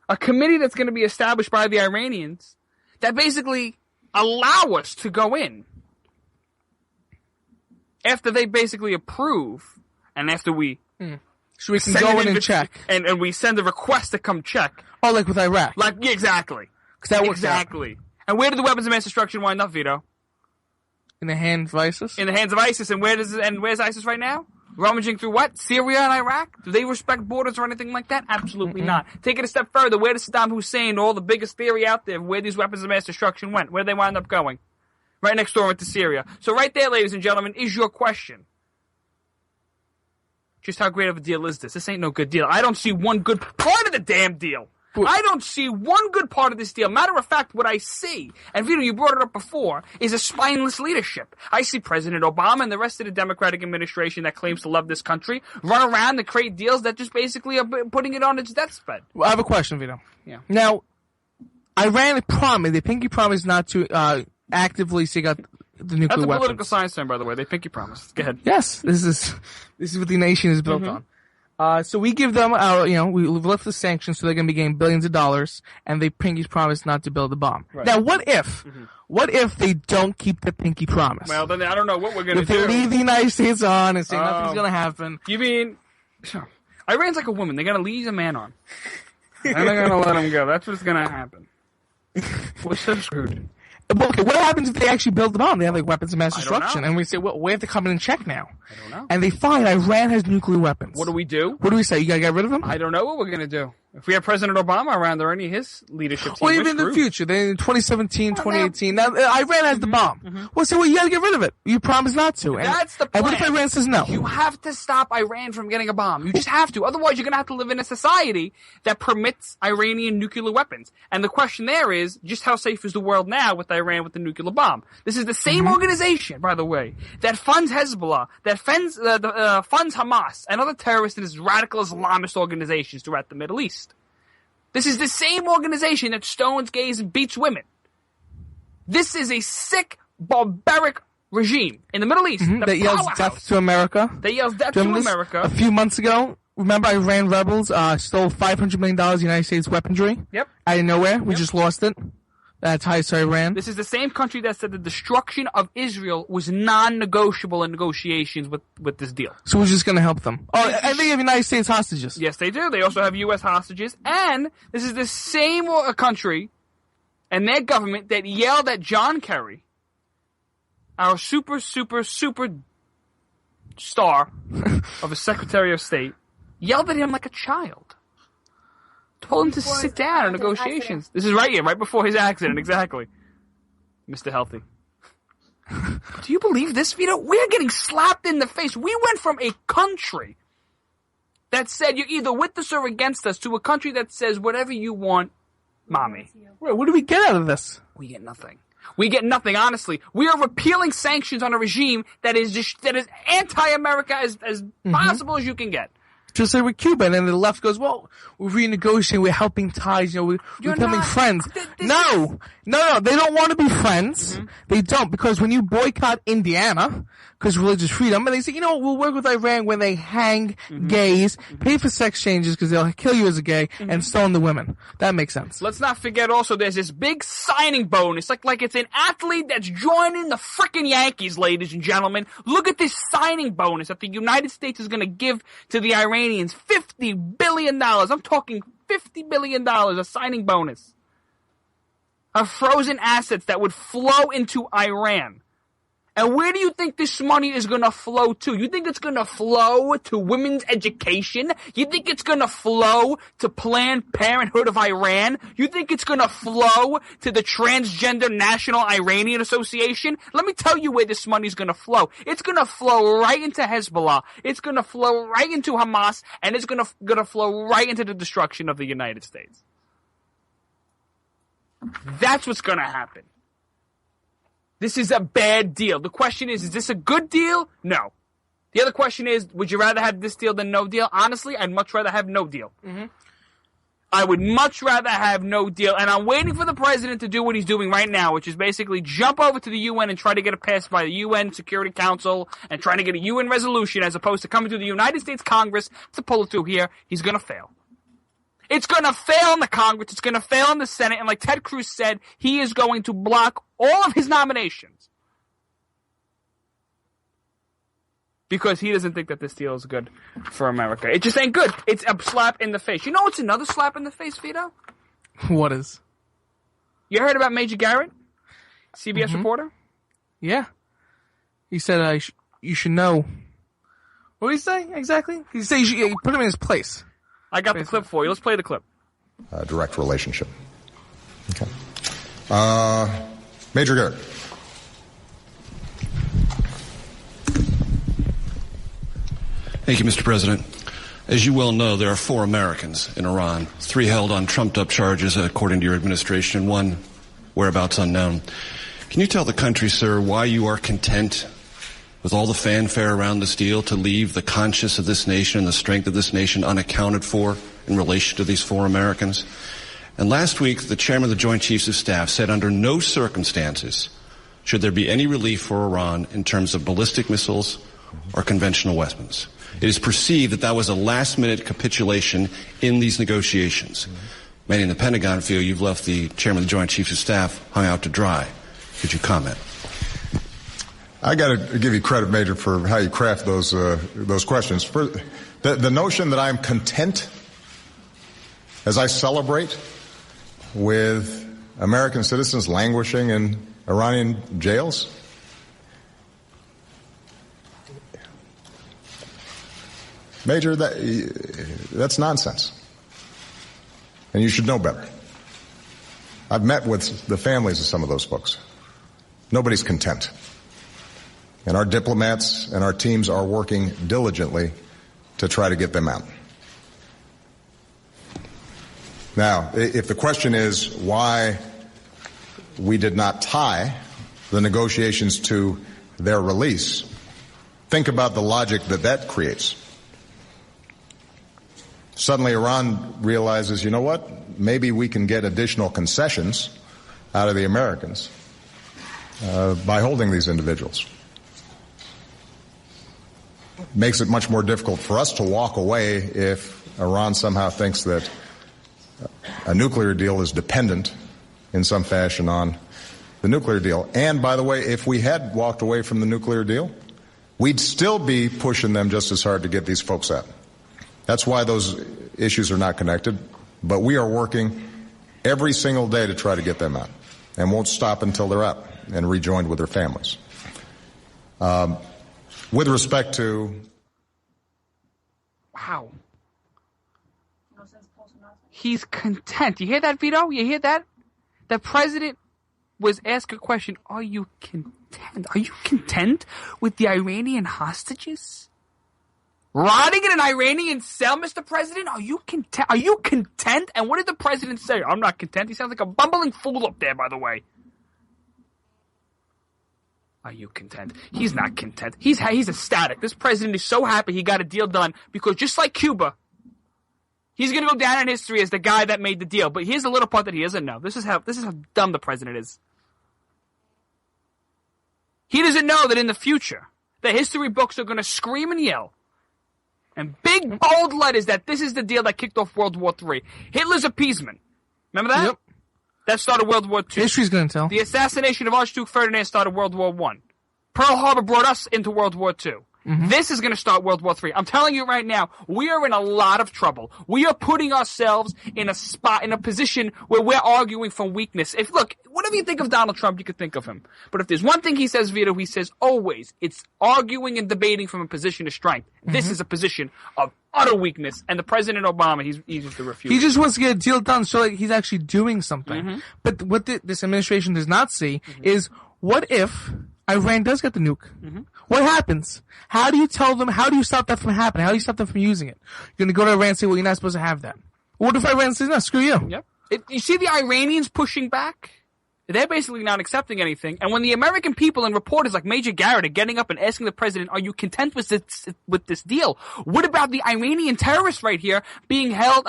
S9: a committee that's going to be established by the Iranians that basically allow us to go in after they basically approve and after we...
S6: So we can go in and check.
S9: And we send a request to come check.
S6: Oh, like with Iraq.
S9: Yeah, exactly.
S6: Because that works
S9: Exactly. And where did the weapons of mass destruction wind up, Vito?
S6: In the hands of ISIS?
S9: In the hands of ISIS. And where's ISIS right now? Rummaging through what? Syria and Iraq? Do they respect borders or anything like that? Absolutely not. Take it a step further. Where does Saddam Hussein, all the biggest theory out there, where these weapons of mass destruction went? Where they wind up going? Right next door into Syria. So right there, ladies and gentlemen, is your question. Just how great of a deal is this? This ain't no good deal. I don't see one good part of the damn deal. I don't see one good part of this deal. Matter of fact, what I see, and Vito, you brought it up before, is a spineless leadership. I see President Obama and the rest of the Democratic administration that claims to love this country run around and create deals that just basically are putting it on its deathbed.
S6: Well, I have a question, Vito.
S9: Yeah.
S6: Now, Iran promised, they pinky promised not to actively seek out the nuclear weapons.
S9: That's a political science term, by the way. They pinky promise. Go ahead.
S6: Yes, this is what the nation is built on. So we give them our, we lift the sanctions so they're going to be getting billions of dollars, and they pinky promise not to build a bomb.
S9: Right.
S6: Now, what if they don't keep the pinky promise?
S9: Well, then I don't know what we're going to
S6: If
S9: do.
S6: they leave the United States on and say nothing's going to happen.
S9: You mean, Iran's like a woman. They're going to lead a man on. And they're going to let him go. That's what's going to happen. We're so screwed.
S6: Okay, what happens if they actually build the bomb? They have weapons of mass destruction, and we say, well, we have to come in and check now.
S9: I don't know.
S6: And they find Iran has nuclear weapons.
S9: What do we do?
S6: What do we say? You gotta get rid of them?
S9: I don't know what we're gonna do. If we have President Obama around or any of his leadership team,
S6: well, even in the future, then in 2017, 2018, now Iran has the bomb. Well, say, you gotta get rid of it. You promised not to. And,
S9: that's the plan.
S6: And what if Iran says no?
S9: You have to stop Iran from getting a bomb. You just have to. Otherwise, you're gonna have to live in a society that permits Iranian nuclear weapons. And the question there is, just how safe is the world now with Iran with the nuclear bomb? This is the same organization, by the way, that funds Hezbollah, that funds Hamas, and other terrorist and radical Islamist organizations throughout the Middle East. This is the same organization that stones gays and beats women. This is a sick, barbaric regime in the Middle East.
S6: That yells death to America.
S9: That yells death to America.
S6: A few months ago, remember Iran rebels stole $500 million of United States weaponry?
S9: Yep.
S6: Out of nowhere. We just lost it. That's ties to Iran.
S9: This is the same country that said the destruction of Israel was non-negotiable in negotiations with this deal.
S6: So we're just going to help them. Oh, and they have United States hostages.
S9: Yes, they do. They also have U.S. hostages. And this is the same country and their government that yelled at John Kerry, our super star of a Secretary of State, yelled at him like a child. Told him to sit down in negotiations. This is right before his accident, exactly. Mr. Healthy. Do you believe this, Vito? We're getting slapped in the face. We went from a country that said you're either with us or against us to a country that says whatever you want, mommy.
S6: Wait, what do we get out of this?
S9: We get nothing. We get nothing, honestly. We are repealing sanctions on a regime that is anti-America as possible as you can get.
S6: Just like with Cuba, and then the left goes, well, we're renegotiating, we're helping ties, we're becoming friends. No, they don't want to be friends. Mm-hmm. They don't, because when you boycott Indiana, because religious freedom, and they say, we'll work with Iran when they hang gays, pay for sex changes because they'll kill you as a gay, and stone the women. That makes sense.
S9: Let's not forget also there's this big signing bonus, like it's an athlete that's joining the frickin' Yankees, ladies and gentlemen. Look at this signing bonus that the United States is going to give to the Iranians. $50 billion. I'm talking $50 billion, a signing bonus. Of frozen assets that would flow into Iran. And where do you think this money is going to flow to? You think it's going to flow to women's education? You think it's going to flow to Planned Parenthood of Iran? You think it's going to flow to the Transgender National Iranian Association? Let me tell you where this money is going to flow. It's going to flow right into Hezbollah. It's going to flow right into Hamas. And it's going to flow right into the destruction of the United States. That's what's going to happen. This is a bad deal. The question is this a good deal? No. The other question is, would you rather have this deal than no deal? Honestly, I'd much rather have no deal. Mm-hmm. I would much rather have no deal. And I'm waiting for the president to do what he's doing right now, which is basically jump over to the UN and try to get it passed by the UN Security Council and trying to get a UN resolution as opposed to coming to the United States Congress to pull it through here. He's going to fail. It's going to fail in the Congress. It's going to fail in the Senate. And like Ted Cruz said, he is going to block all of his nominations. Because he doesn't think that this deal is good for America. It just ain't good. It's a slap in the face. You know what's another slap in the face, Vito?
S6: What is?
S9: You heard about Major Garrett? CBS reporter?
S6: Yeah. He said, you should know. What did he say exactly? He said you put him in his place.
S9: I got the clip for you. Let's play the clip.
S16: Direct relationship. Okay. Major Garrett.
S17: Thank you, Mr. President. As you well know, there are 4 Americans in Iran, 3 held on trumped-up charges, according to your administration, and 1 whereabouts unknown. Can you tell the country, sir, why you are content with all the fanfare around this deal to leave the conscience of this nation and the strength of this nation unaccounted for in relation to these 4 Americans? And last week, the chairman of the Joint Chiefs of Staff said under no circumstances should there be any relief for Iran in terms of ballistic missiles or conventional weapons. It is perceived that that was a last-minute capitulation in these negotiations. Many in the Pentagon feel you've left the chairman of the Joint Chiefs of Staff hung out to dry. Could you comment?
S16: I got to give you credit, Major, for how you craft those questions. The notion that I'm content as I celebrate with American citizens languishing in Iranian jails. Major, that's nonsense. And you should know better. I've met with the families of some of those folks. Nobody's content. And our diplomats and our teams are working diligently to try to get them out. Now, if the question is why we did not tie the negotiations to their release, think about the logic that creates. Suddenly Iran realizes, you know what, maybe we can get additional concessions out of the Americans by holding these individuals. Makes it much more difficult for us to walk away if Iran somehow thinks that a nuclear deal is dependent in some fashion on the nuclear deal. And by the way, if we had walked away from the nuclear deal, we'd still be pushing them just as hard to get these folks out. That's why those issues are not connected, but we are working every single day to try to get them out. and won't stop until they're up and rejoined with their families. With respect to...
S9: Wow. He's content. You hear that, Vito? You hear that? The president was asked a question, are you content? Are you content with the Iranian hostages? Rotting in an Iranian cell, Mr. President? Are you content? Are you content? And what did the president say? I'm not content. He sounds like a bumbling fool up there, by the way. Are you content? He's not content. He's ecstatic. This president is so happy he got a deal done because just like Cuba, he's going to go down in history as the guy that made the deal. But here's a little part that he doesn't know. This is how dumb the president is. He doesn't know that in the future, the history books are going to scream and yell and big bold letters that this is the deal that kicked off World War III. Hitler's appeasement. Remember that?
S6: Yep.
S9: That started World War II.
S6: History's going to tell.
S9: The assassination of Archduke Ferdinand started World War I. Pearl Harbor brought us into World War II. Mm-hmm. This is going to start World War III. I'm telling you right now, we are in a lot of trouble. We are putting ourselves in a position where we're arguing from weakness. Look, whatever you think of Donald Trump, you could think of him. But if there's one thing he says, Vito, he says always, it's arguing and debating from a position of strength. Mm-hmm. This is a position of utter weakness. And the President Obama, he's just a refusal.
S6: He just wants to get a deal done so like he's actually doing something. Mm-hmm. But what this administration does not see is what if Iran does get the nuke? Mm-hmm. What happens? How do you tell them? How do you stop that from happening? How do you stop them from using it? You're going to go to Iran and say, well, you're not supposed to have that. What if Iran says, no, screw you?
S9: Yep. You see the Iranians pushing back? They're basically not accepting anything. And when the American people and reporters like Major Garrett are getting up and asking the president, are you content with this deal? What about the Iranian terrorists right here being held,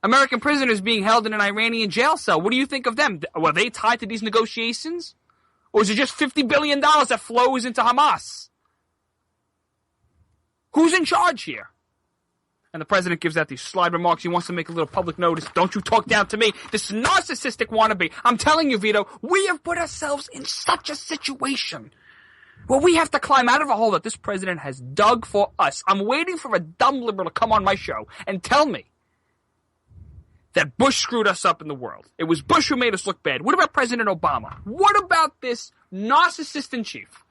S9: American prisoners being held in an Iranian jail cell? What do you think of them? Were they tied to these negotiations? Or is it just $50 billion that flows into Hamas? Who's in charge here? And the president gives out these slide remarks. He wants to make a little public notice. Don't you talk down to me. This narcissistic wannabe. I'm telling you, Vito, we have put ourselves in such a situation where we have to climb out of a hole that this president has dug for us. I'm waiting for a dumb liberal to come on my show and tell me that Bush screwed us up in the world. It was Bush who made us look bad. What about President Obama? What about this narcissist in chief?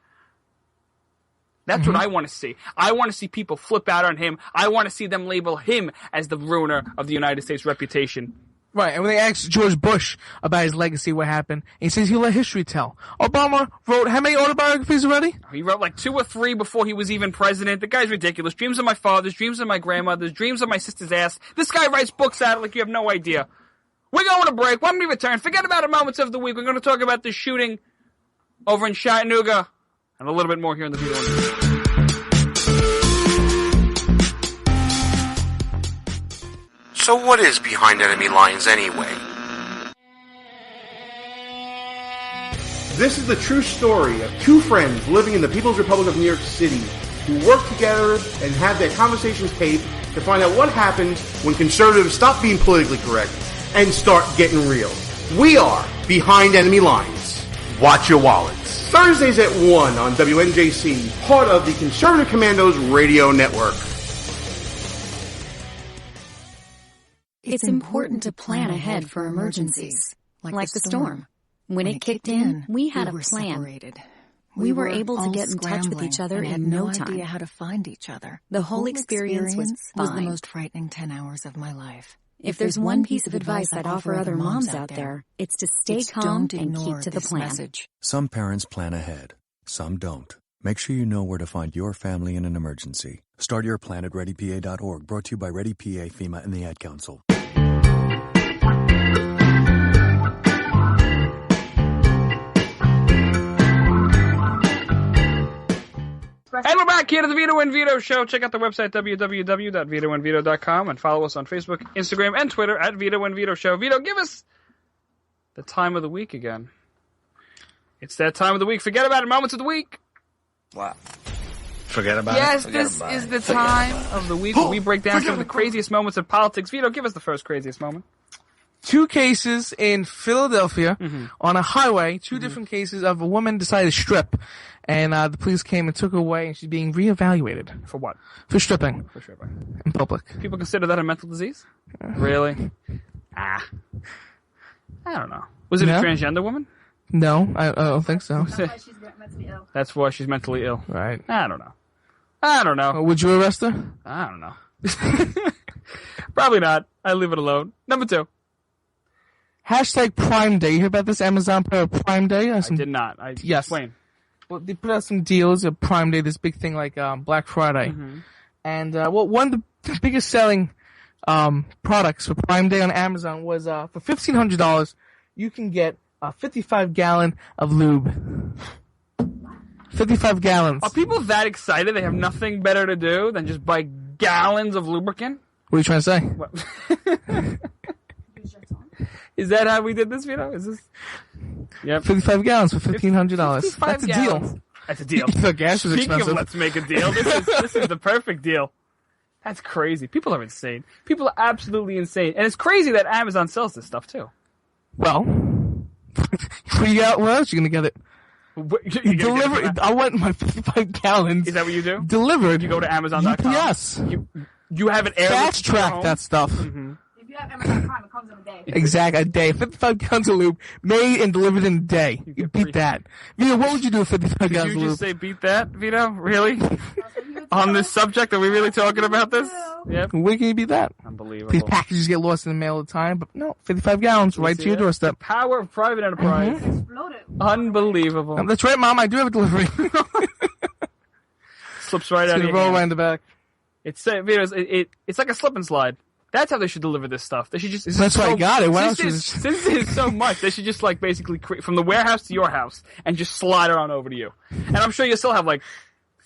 S9: That's what I want to see. I want to see people flip out on him. I want to see them label him as the ruiner of the United States reputation.
S6: Right, and when they asked George Bush about his legacy, what happened, he says he'll let history tell. Obama wrote how many autobiographies already?
S9: He wrote like 2 or 3 before he was even president. The guy's ridiculous. Dreams of my father's, dreams of my grandmother's, dreams of my sister's ass. This guy writes books out like you have no idea. We're going to break. When we return, forget about the moments of the week. We're going to talk about the shooting over in Chattanooga and a little bit more here in the video.
S12: So what is behind enemy lines anyway?
S13: This is the true story of 2 friends living in the People's Republic of New York City who work together and have their conversations taped to find out what happens when conservatives stop being politically correct and start getting real. We are Behind Enemy Lines. Watch your wallets. Thursdays at 1 on WNJC, part of the Conservative Commandos radio network.
S15: It's important to plan ahead for emergencies, like the storm. When it kicked in, we had a plan. Separated. We were able to get in touch with each other in no time.
S18: Idea how to find each other.
S15: The whole experience was
S18: the most frightening 10 hours of my life.
S15: If there's one piece of advice I'd offer other moms out there, it's to stay calm and keep to the plan.
S18: Message.
S19: Some parents plan ahead, some don't. Make sure you know where to find your family in an emergency. Start your plan at ReadyPA.org, brought to you by ReadyPA, FEMA, and the Ad Council.
S9: And we're back here to the Vito and Vito Show. Check out the website, www.vitoandvito.com, and follow us on Facebook, Instagram, and Twitter at Vito and Vito Show. Vito, give us the time of the week again. It's that time of the week. Forget about it. Moments of the week.
S20: Wow. Forget about
S9: yes,
S20: it?
S9: Yes, this is the time of the week where we break down some of the craziest moments of politics. Vito, give us the first craziest moment.
S6: 2 cases in Philadelphia on a highway, 2 different cases of a woman decided to strip, and the police came and took her away, and she's being reevaluated.
S9: For what?
S6: For stripping.
S9: For stripping.
S6: In public.
S9: People consider that a mental disease? Really? I don't know. Was it a transgender woman?
S6: No, I don't think so.
S10: That's why she's mentally ill.
S9: That's why she's mentally ill.
S6: Right.
S9: I don't know.
S6: Would you arrest her?
S9: I don't know. Probably not. I leave it alone. Number 2.
S6: Hashtag Prime Day. You hear about this Amazon Prime Day?
S9: I did not.
S6: Yes.
S9: Explain.
S6: Well, they put out some deals at Prime Day, this big thing like Black Friday.
S9: Mm-hmm.
S6: And one of the biggest selling products for Prime Day on Amazon was for $1,500, you can get a 55-gallon of lube. 55 gallons.
S9: Are people that excited they have nothing better to do than just buy gallons of lubricant?
S6: What are you trying to say?
S9: Is that how we did this, Vito? Is this? Yep.
S6: 55 gallons for $1,500.
S9: 55
S6: That's a
S9: gallons.
S6: deal.
S9: That's a deal.
S6: The gas was
S9: Speaking
S6: expensive.
S9: of let's make a deal, this is the perfect deal. That's crazy. People are insane. People are absolutely insane. And it's crazy that Amazon sells this stuff, too.
S6: Well, what else are you going to get it? Delivered. I want my 55 gallons.
S9: Is that what you do?
S6: Delivered.
S9: You go to Amazon.com?
S6: Yes.
S9: You have an air
S6: fast track that stuff.
S9: Mm-hmm.
S10: If you have Amazon Prime, it comes in a day.
S6: Exactly, a day. 55 gallons of lube made and delivered in a day. You beat that. Vito, what would you do with 55 gallons of
S9: Did you
S6: lube?
S9: just say beat that, Vito? Really? On this subject, are we really talking about this? Yep.
S6: Where can you beat that?
S9: Unbelievable.
S6: These packages get lost in the mail all the time, but no, 55 gallons right to your doorstep.
S9: Power of private enterprise. Unbelievable.
S6: That's right, Mom. I do have a delivery.
S9: Slips right out of your
S6: roll
S9: hand.
S6: around the back.
S9: It's like a slip and slide. That's how they should deliver this stuff. They should just.
S6: That's why I got it. Why else
S9: since there's so much, they should just like basically create from the warehouse to your house and just slide it on over to you. And I'm sure you still have like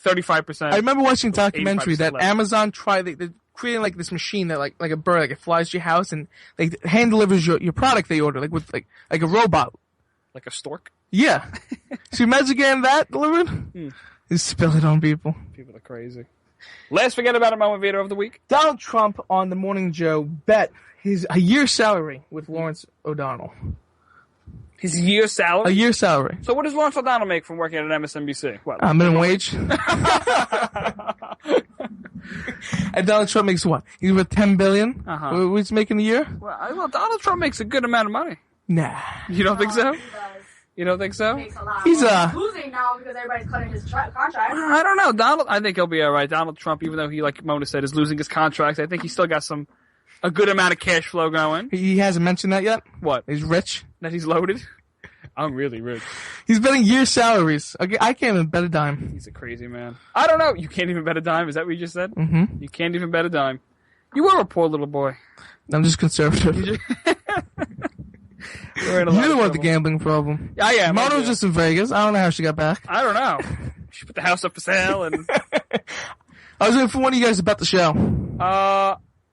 S9: 35%.
S6: I remember watching a documentary
S9: 85%
S6: that
S9: left.
S6: Amazon they're creating like this machine that like a bird, like it flies to your house and like hand delivers your product they order, like with like a robot.
S9: Like a stork.
S6: Yeah. So imagine getting that delivered. And spill it on people.
S9: People are crazy. Let's forget about a moment, Vito, of the week.
S6: Donald Trump on the Morning Joe bet a year's salary with Lawrence O'Donnell.
S9: His year's salary?
S6: A year's salary.
S9: So what does Lawrence O'Donnell make from working at MSNBC? What?
S6: Minimum wage. And Donald Trump makes what? He's worth $10 billion. What's he making a year?
S9: Well, Donald Trump makes a good amount of money.
S6: Nah.
S9: You don't think so? You don't think so?
S6: He's
S10: losing now because everybody's cutting his contract.
S9: I don't know. I think he'll be all right. Donald Trump, even though he, like Mona said, is losing his contracts, I think he's still got a good amount of cash flow going.
S6: He hasn't mentioned that yet?
S9: What?
S6: He's rich?
S9: That he's loaded? I'm really rich.
S6: He's betting year salaries. Okay, I can't even bet a dime.
S9: He's a crazy man. I don't know. You can't even bet a dime? Is that what you just said?
S6: Mm-hmm.
S9: You can't even bet a dime. You were a poor little boy.
S6: I'm just conservative. You're the one with the gambling problem.
S9: I am.
S6: Mona was just in Vegas. I don't know how she got back.
S9: I don't know. She put the house up for sale and...
S6: I was waiting for one of you guys to bet the show.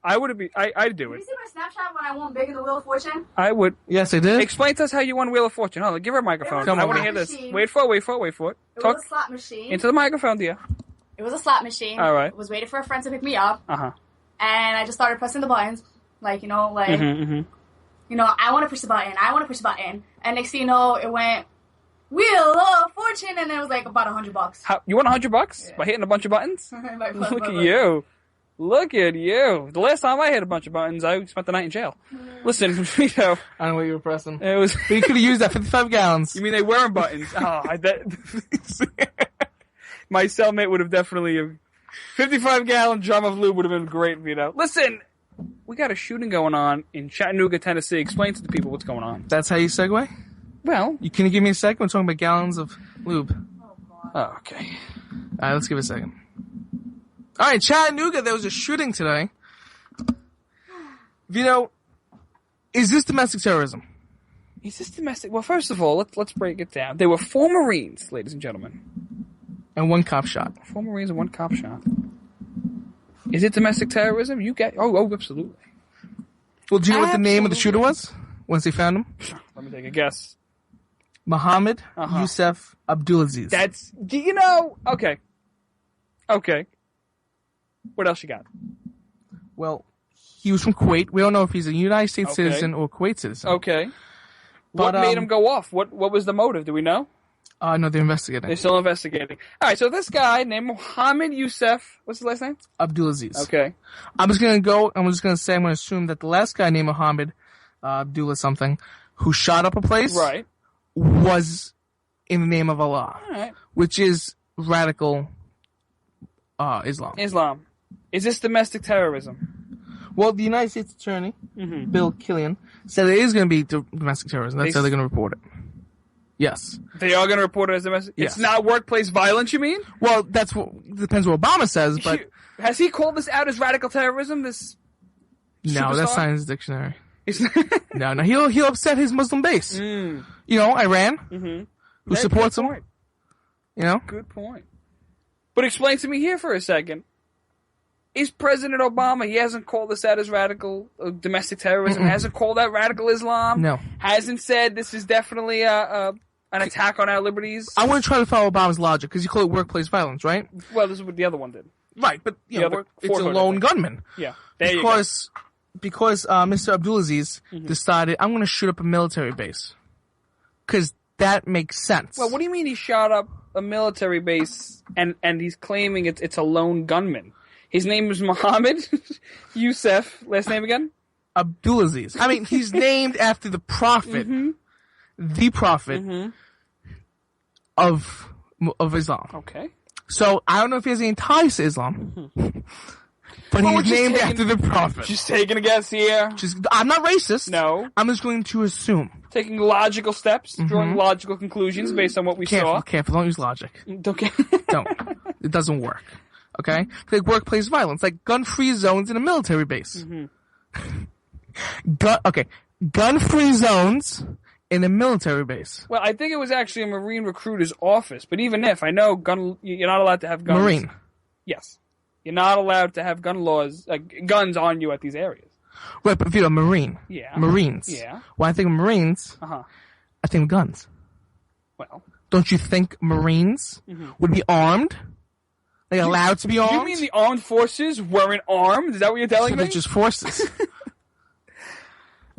S9: I'd do
S10: Did
S9: it.
S10: you see my Snapchat when I won big in the Wheel of Fortune?
S9: I would.
S6: Yes, I did.
S9: Explain to us how you won Wheel of Fortune. Hold on, give her a microphone. I want to hear this.
S10: Machine.
S9: Wait for it.
S10: It was a slot machine.
S9: Into the microphone, dear.
S10: It was a slot machine.
S9: All right.
S10: Was waiting for a friend to pick me up.
S9: Uh-huh.
S10: And I just started pressing the buttons. Like, you know,
S9: Mm-hmm.
S10: you know, I want to push the button. I want to push the button. And next thing you know, it went Wheel of Fortune, and it was like about $100.
S9: You won $100 by hitting a bunch of buttons? Look at you. Look at you. The last time I hit a bunch of buttons, I spent the night in jail. Listen, Vito.
S6: I don't know what you were pressing.
S9: It was.
S6: But you could have used that 55 gallons.
S9: You mean they weren't buttons? Oh, my cellmate would have definitely. 55-gallon drum of lube would have been great, Vito. Listen, we got a shooting going on in Chattanooga, Tennessee. Explain to the people what's going on.
S6: That's how you segue?
S9: Well,
S6: can you give me a second? We're talking about gallons of lube.
S9: Oh, okay.
S6: All right, let's give it a second. All right, Chattanooga, there was a shooting today. Vito, is this domestic terrorism?
S9: Is this domestic? Well, first of all, let's break it down. There were 4 Marines, ladies and gentlemen.
S6: And 1 cop shot.
S9: 4 Marines and 1 cop shot. Is it domestic terrorism? Oh, absolutely.
S6: Well, do you know what the name of the shooter was once they found him?
S9: Let me take a guess.
S6: Mohammed Youssef Abdulaziz.
S9: That's, okay. What else you got?
S6: Well, he was from Kuwait. We don't know if he's a United States citizen or Kuwait citizen.
S9: Okay. What made him go off? What was the motive? Do we know?
S6: No, they're investigating.
S9: They're still investigating. All right, so this guy named Mohammed Youssef, what's his last name?
S6: Abdulaziz.
S9: Okay.
S6: I'm just going to assume that the last guy named Mohammed Abdullah something who shot up a place
S9: Right.
S6: was in the name of Allah,
S9: All right.
S6: which is radical Islam.
S9: Islam. Is this domestic terrorism?
S6: Well, the United States Attorney,
S9: Mhm.
S6: Bill Killian, said it is going to be domestic terrorism. That's
S9: They
S6: how they're going to report it. Yes.
S9: They are going to report it as domestic.
S6: Yes.
S9: It's not workplace violence, you mean?
S6: Well, that's what depends what Obama says, but
S9: Has he called this out as radical terrorism? This
S6: no, that's
S9: superstar?
S6: not in his dictionary. No, he'll upset his Muslim base. You know, Iran, who supports him.
S9: Point.
S6: You know,
S9: Good point. But explain to me here for a second. Is President Obama, he hasn't called this out as radical domestic terrorism, hasn't called out radical Islam,
S6: No.
S9: hasn't said this is definitely an attack on our liberties.
S6: I want to try to follow Obama's logic because you call it workplace violence, right?
S9: Well, this is what the other one did.
S6: Right, but you
S9: The
S6: know,
S9: other
S6: it's a
S9: 400,
S6: lone gunman.
S9: Yeah, there
S6: Because Mr. Abdulaziz decided I'm going to shoot up a military base because that makes sense.
S9: Well, what do you mean he shot up a military base and he's claiming it's a lone gunman? His name is Mohammed Youssef. Last name again?
S6: Abdulaziz. I mean, he's named after the prophet, the prophet of Islam.
S9: Okay.
S6: So I don't know if he has any ties to Islam, but
S9: Well, we're
S6: he's
S9: just
S6: named
S9: taking-
S6: after the prophet.
S9: Just taking a guess here.
S6: I'm not racist.
S9: No.
S6: I'm just going to assume.
S9: Taking logical steps, drawing logical conclusions based on what we saw.
S6: Careful, don't use logic.
S9: Okay.
S6: Don't. It doesn't work. Okay? Like workplace violence, like gun-free zones in a military base. Gun-free zones in a military base.
S9: Well, I think it was actually a Marine recruiter's office, but even if, I know you're not allowed to have guns.
S6: Marine.
S9: Yes. You're not allowed to have gun laws, guns on you at these areas.
S6: Right, but Vito, Marine.
S9: Yeah.
S6: Marines.
S9: Yeah.
S6: When I think of Marines,
S9: Uh-huh.
S6: I think of guns.
S9: Well.
S6: Don't you think Marines would be armed? Like allowed to be armed?
S9: You mean the armed forces weren't armed? Is that what you're telling
S6: So
S9: me?
S6: they're just forces.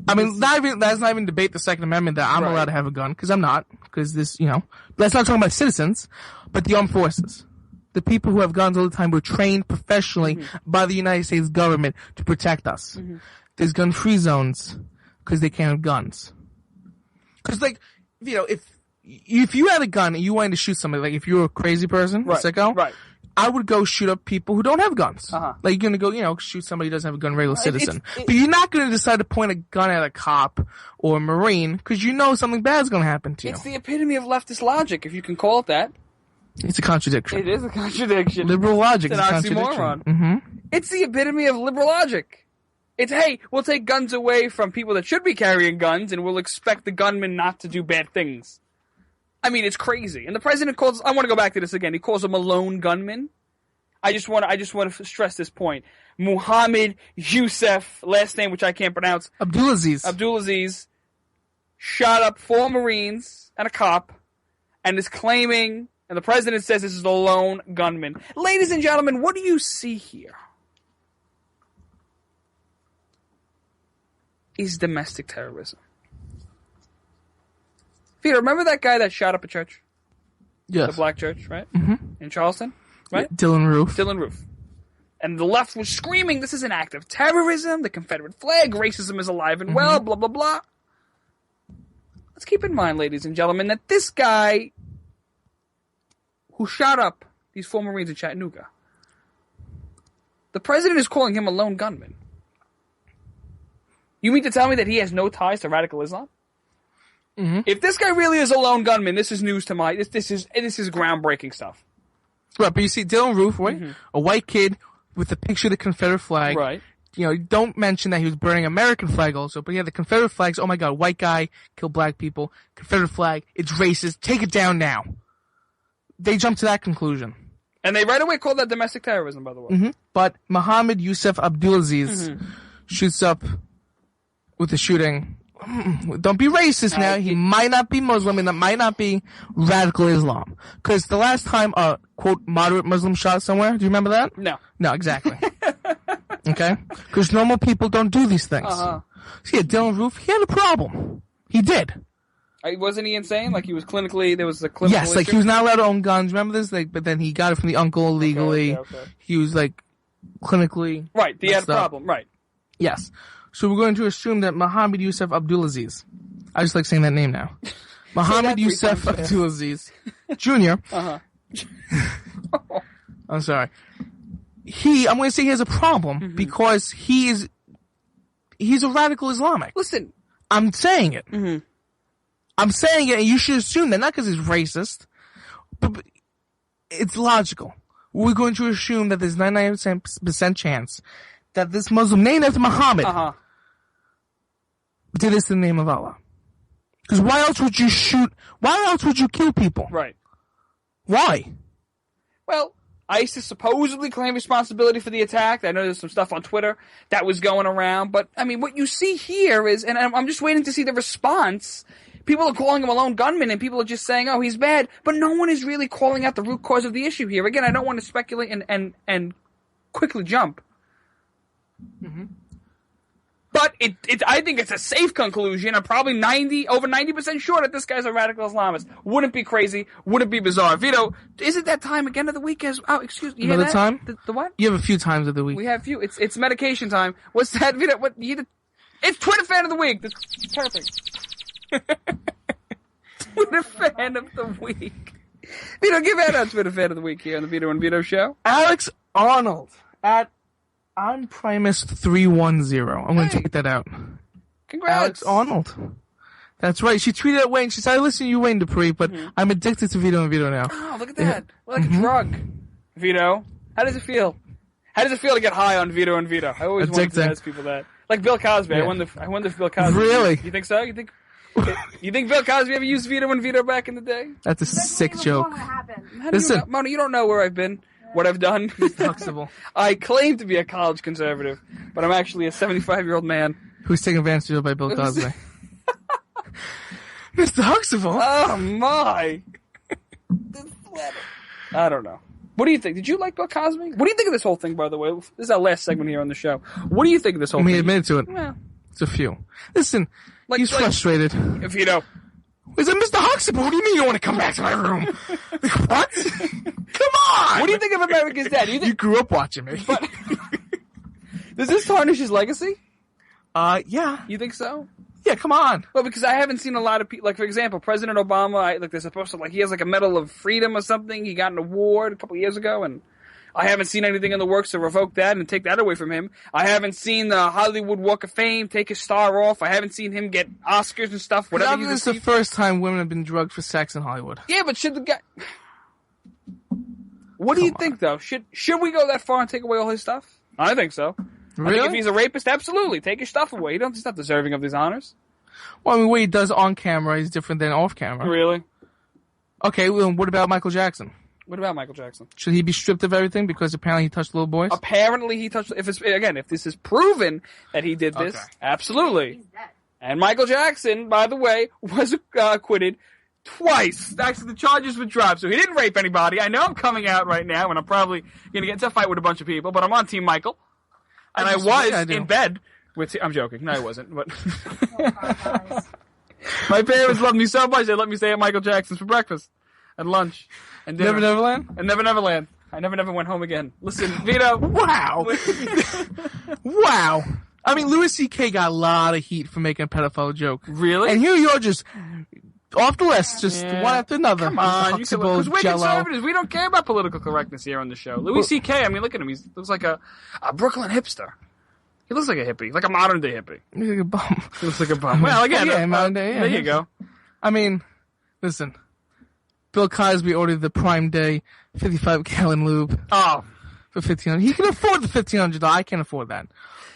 S6: I mean, that's not even debate the Second Amendment that I'm allowed to have a gun, because I'm not. Because this, you know, let's not talk about citizens, but the armed forces. The people who have guns all the time were trained professionally by the United States government to protect us. There's gun-free zones because they can't have guns. Because, like, you know, if you had a gun and you wanted to shoot somebody, like if you were a crazy person, a sicko, I would go shoot up people who don't have guns. Like, you're going to go, you know, shoot somebody who doesn't have a gun, regular citizen. But you're not going to decide to point a gun at a cop or a Marine because you know something bad's going to happen to you.
S9: It's the epitome of leftist logic, if you can call it that.
S6: It's a contradiction.
S9: It is a contradiction.
S6: Liberal logic
S9: It's
S6: is a
S9: an
S6: contradiction.
S9: oxymoron. It's the epitome of liberal logic. It's, hey, we'll take guns away from people that should be carrying guns, and we'll expect the gunman not to do bad things. I mean, it's crazy. And the president calls, I want to go back to this again, he calls him a lone gunman. I just want to stress this point. Mohammed Youssef, last name which I can't pronounce. Abdulaziz shot up 4 Marines and a cop and is claiming, and the president says this is a lone gunman. Ladies and gentlemen, what do you see here? Is domestic terrorism. Peter, remember that guy that shot up a church?
S6: Yes.
S9: The black church, right? In Charleston? Right?
S6: Dylan Roof.
S9: Dylan Roof. And the left was screaming, this is an act of terrorism, the Confederate flag, racism is alive and well, blah, blah, blah. Let's keep in mind, ladies and gentlemen, that this guy who shot up these 4 Marines in Chattanooga, the president is calling him a lone gunman. You mean to tell me that he has no ties to radical Islam? If this guy really is a lone gunman, this is news to my... This is groundbreaking stuff.
S6: Right, but you see Dylan Roof, right? A white kid with a picture of the Confederate flag.
S9: Right.
S6: You know, don't mention that he was burning American flag also, but yeah, the Confederate flags, oh my god, white guy, killed black people, Confederate flag, it's racist, take it down now. They jumped to that conclusion.
S9: And they right away called that domestic terrorism, by the way.
S6: But Mohammed Youssef Abdulaziz shoots up with the shooting. Don't be racist now. He might not be Muslim and that might not be radical Islam. Because the last time a, quote, moderate Muslim shot somewhere, do you remember that?
S9: No.
S6: No, exactly. Okay? Because normal people don't do these things. So yeah, Dylan Roof, he had a problem. He did.
S9: Wasn't he insane? Like he was clinically, there was a clinical
S6: Yes, like
S9: issue?
S6: he was not allowed to own guns. Remember this? Like, but then he got it from the uncle legally.
S9: Okay.
S6: He was like clinically.
S9: Right, he had a
S6: messed up.
S9: problem, right.
S6: Yes. So we're going to assume that Mohammed Youssef Abdulaziz I just like saying that name now. Mohammed Youssef Abdulaziz Jr. I'm sorry. I'm going to say he has a problem because he's a radical Islamic.
S9: Listen.
S6: I'm saying it. I'm saying it, and you should assume that, not because he's racist, but it's logical. We're going to assume that there's 99% chance that this Muslim named after Muhammad did this in the name of Allah. Because why else would you shoot? Why else would you kill people?
S9: Right.
S6: Why?
S9: Well, ISIS supposedly claimed responsibility for the attack. I know there's some stuff on Twitter that was going around. But, I mean, what you see here is, and I'm just waiting to see the response. People are calling him a lone gunman, and people are just saying, oh, he's bad. But no one is really calling out the root cause of the issue here. Again, I don't want to speculate and quickly jump. But I think it's a safe conclusion. I'm probably over 90% sure that this guy's a radical Islamist. Wouldn't be crazy. Wouldn't be bizarre. Vito, is it that time again of the week? Excuse me.
S6: Another time?
S9: The what?
S6: You have a few times of the week.
S9: We have a few. It's medication time. What's that, Vito? It's Twitter fan of the week. That's perfect. Twitter fan of the week. Vito, give out our Twitter fan of the week here on the Vito and Vito show.
S6: Alex Arnold at I'm Primus 310. I'm going to take that out.
S9: Congrats.
S6: Alex Arnold. That's right. She tweeted at Wayne. She said, I listen to you, Wayne Dupree, but I'm addicted to Vito and Vito now.
S9: Oh, look at that. Yeah. Like a drug. Vito, how does it feel? How does it feel to get high on Vito and Vito? I always wanted to ask people that. Like Bill Cosby. Yeah. I wonder if Bill Cosby.
S6: Really?
S9: You think so? You think Bill Cosby ever used Vito and Vito back in the day?
S6: That's a sick joke.
S9: Listen, Mona, you don't know where I've been. What I've done. I claim to be a college conservative, but I'm actually a 75-year-old man.
S6: Who's taken advantage of by Bill Cosby. Mr. Huxtable.
S9: Oh, my. I don't know. What do you think? Did you like Bill Cosby? What do you think of this whole thing, by the way? This is our last segment here on the show. What do you think of this whole thing?
S6: He admitted to it.
S9: Yeah.
S6: It's a few. Listen, he's frustrated.
S9: Vito.
S6: Is it Mr. Huxtable? What do you mean you don't want to come back to my room? What? Come on!
S9: What do you think of America's Dad?
S6: You grew up watching me.
S9: Does this tarnish his legacy?
S6: Yeah.
S9: You think so?
S6: Yeah, come on.
S9: Well, because I haven't seen a lot of people, like, for example, President Obama, they're supposed to, he has, a Medal of Freedom or something. He got an award a couple of years ago, and I haven't seen anything in the works to revoke that and take that away from him. I haven't seen the Hollywood Walk of Fame take his star off. I haven't seen him get Oscars and stuff, whatever he's
S6: This is the first time women have been drugged for sex in Hollywood.
S9: Yeah, but should the guy... What do you think, though? Should we go that far and take away all his stuff? I think so.
S6: Really?
S9: I think if he's a rapist, absolutely. Take his stuff away. He's not deserving of these honors.
S6: Well, I mean, what he does on camera is different than off camera.
S9: Really?
S6: Okay, well, what about Michael Jackson?
S9: What about Michael Jackson?
S6: Should he be stripped of everything because apparently he touched little boys?
S9: Apparently he touched... If this is proven that he did this, absolutely. And Michael Jackson, by the way, was acquitted twice. Actually, the charges were dropped, so he didn't rape anybody. I know I'm coming out right now, and I'm probably going to get into a fight with a bunch of people, but I'm on Team Michael. And I was in bed with... I'm joking. No, I wasn't, but... My parents loved me so much, they let me stay at Michael Jackson's for breakfast and lunch. And
S6: Never Neverland?
S9: And Never Neverland. I never went home again. Listen, Vito.
S6: Wow. Wow. I mean, Louis C.K. got a lot of heat for making a pedophile joke.
S9: Really?
S6: And here you are just off the list, just one after another.
S9: Come on. Because we're
S6: Jell-O.
S9: conservatives. We don't care about political correctness here on the show. Louis C.K., I mean, look at him. He looks like a Brooklyn hipster. He looks like a hippie. Like a modern-day hippie.
S6: He looks like a bum.
S9: He looks like a bum. Well, again,
S6: modern day,
S9: there you go.
S6: I mean, listen. Bill Cosby ordered the Prime Day 55-gallon lube.
S9: Oh.
S6: For $1,500. He can afford the $1,500. I can't afford that.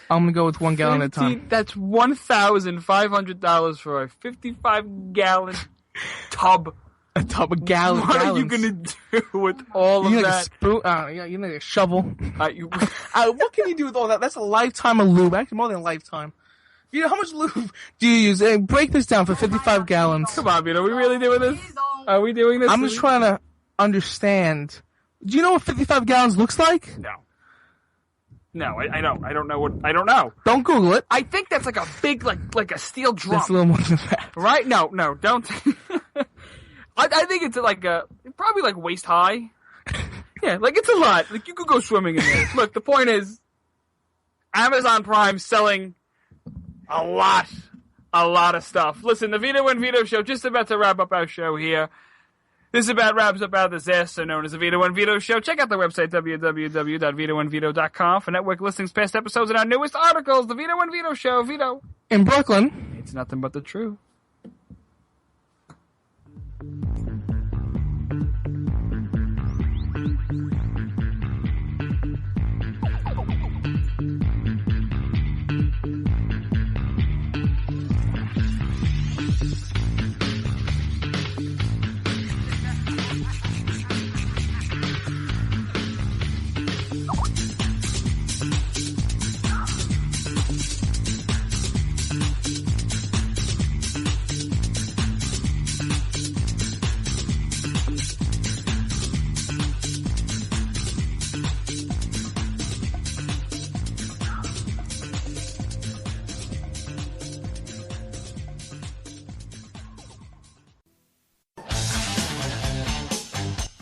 S6: I'm going to go with 1 gallon at a time.
S9: That's $1,500 for a 55-gallon tub.
S6: A tub of gallons.
S9: What are you going to do with all of
S6: you need
S9: that?
S6: A spoon? You need a shovel. What can you do with all that? That's a lifetime of lube. Actually, more than a lifetime. Vito, how much lube do you use? Hey, break this down for 55 gallons.
S9: Come on, Vito. Are we really doing this? Are we doing this?
S6: I'm just trying to understand. Do you know what 55 gallons looks like?
S9: No, I don't. I don't know what. I don't know.
S6: Don't Google it.
S9: I think that's like a big, like a steel drum.
S6: It's a little more than that.
S9: Right? No, don't. I think it's probably like waist high. Yeah, like it's a lot. Like you could go swimming in there. Look, the point is, Amazon Prime selling a lot a lot of stuff. Listen, the Vito and Vito Show, just about to wrap up our show here. This about wraps up our disaster known as the Vito and Vito Show. Check out the website, www.vitoandvito.com, for network listings, past episodes, and our newest articles. The Vito and Vito Show. Vito.
S6: In Brooklyn.
S9: It's nothing but the truth.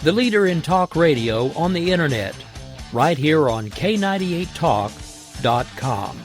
S4: The leader in talk radio on the internet, right here on K98Talk.com.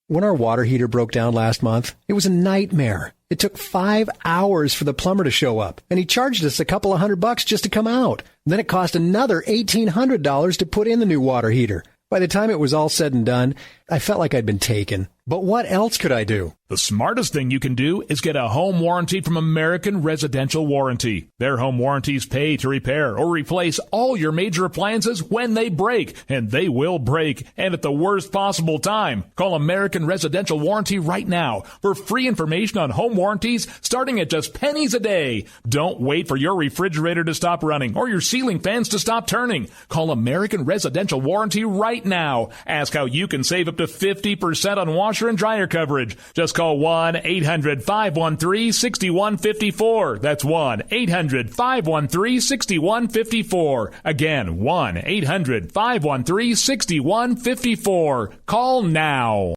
S21: When our water heater broke down last month, it was a nightmare. It took 5 hours for the plumber to show up, and he charged us a couple of $100 just to come out. Then it cost another $1,800 to put in the new water heater. By the time it was all said and done, I felt like I'd been taken. But what else could I do?
S1: The smartest thing you can do is get a home warranty from American Residential Warranty. Their home warranties pay to repair or replace all your major appliances when they break, and they will break, and at the worst possible time. Call American Residential Warranty right now for free information on home warranties starting at just pennies a day. Don't wait for your refrigerator to stop running or your ceiling fans to stop turning. Call American Residential Warranty right now. Ask how you can save up to 50% on washer and dryer coverage. Just call 1-800-513-6154. That's 1-800-513-6154. Again, 1-800-513-6154. Call now.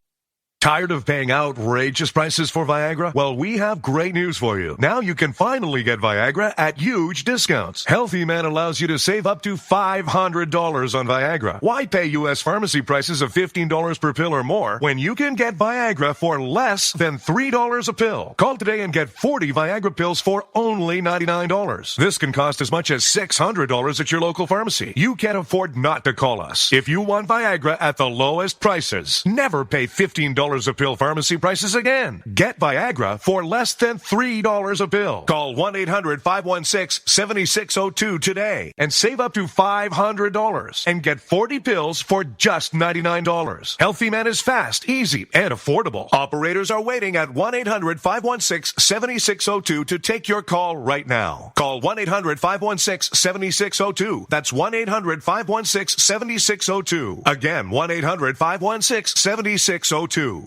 S22: Tired of paying outrageous prices for Viagra? Well, we have great news for you. Now you can finally get Viagra at huge discounts. Healthy Man allows you to save up to $500 on Viagra. Why pay U.S. pharmacy prices of $15 per pill or more when you can get Viagra for less than $3 a pill? Call today and get 40 Viagra pills for only $99. This can cost as much as $600 at your local pharmacy. You can't afford not to call us. If you want Viagra at the lowest prices, never pay $15 a pill pharmacy prices again. Get Viagra for less than $3 a pill. Call 1-800-516-7602 today and save up to $500 and get 40 pills for just $99. Healthy Man is fast, easy, and affordable. Operators are waiting at 1-800-516-7602 to take your call right now. Call 1-800-516-7602. That's 1-800-516-7602. Again, 1-800-516-7602.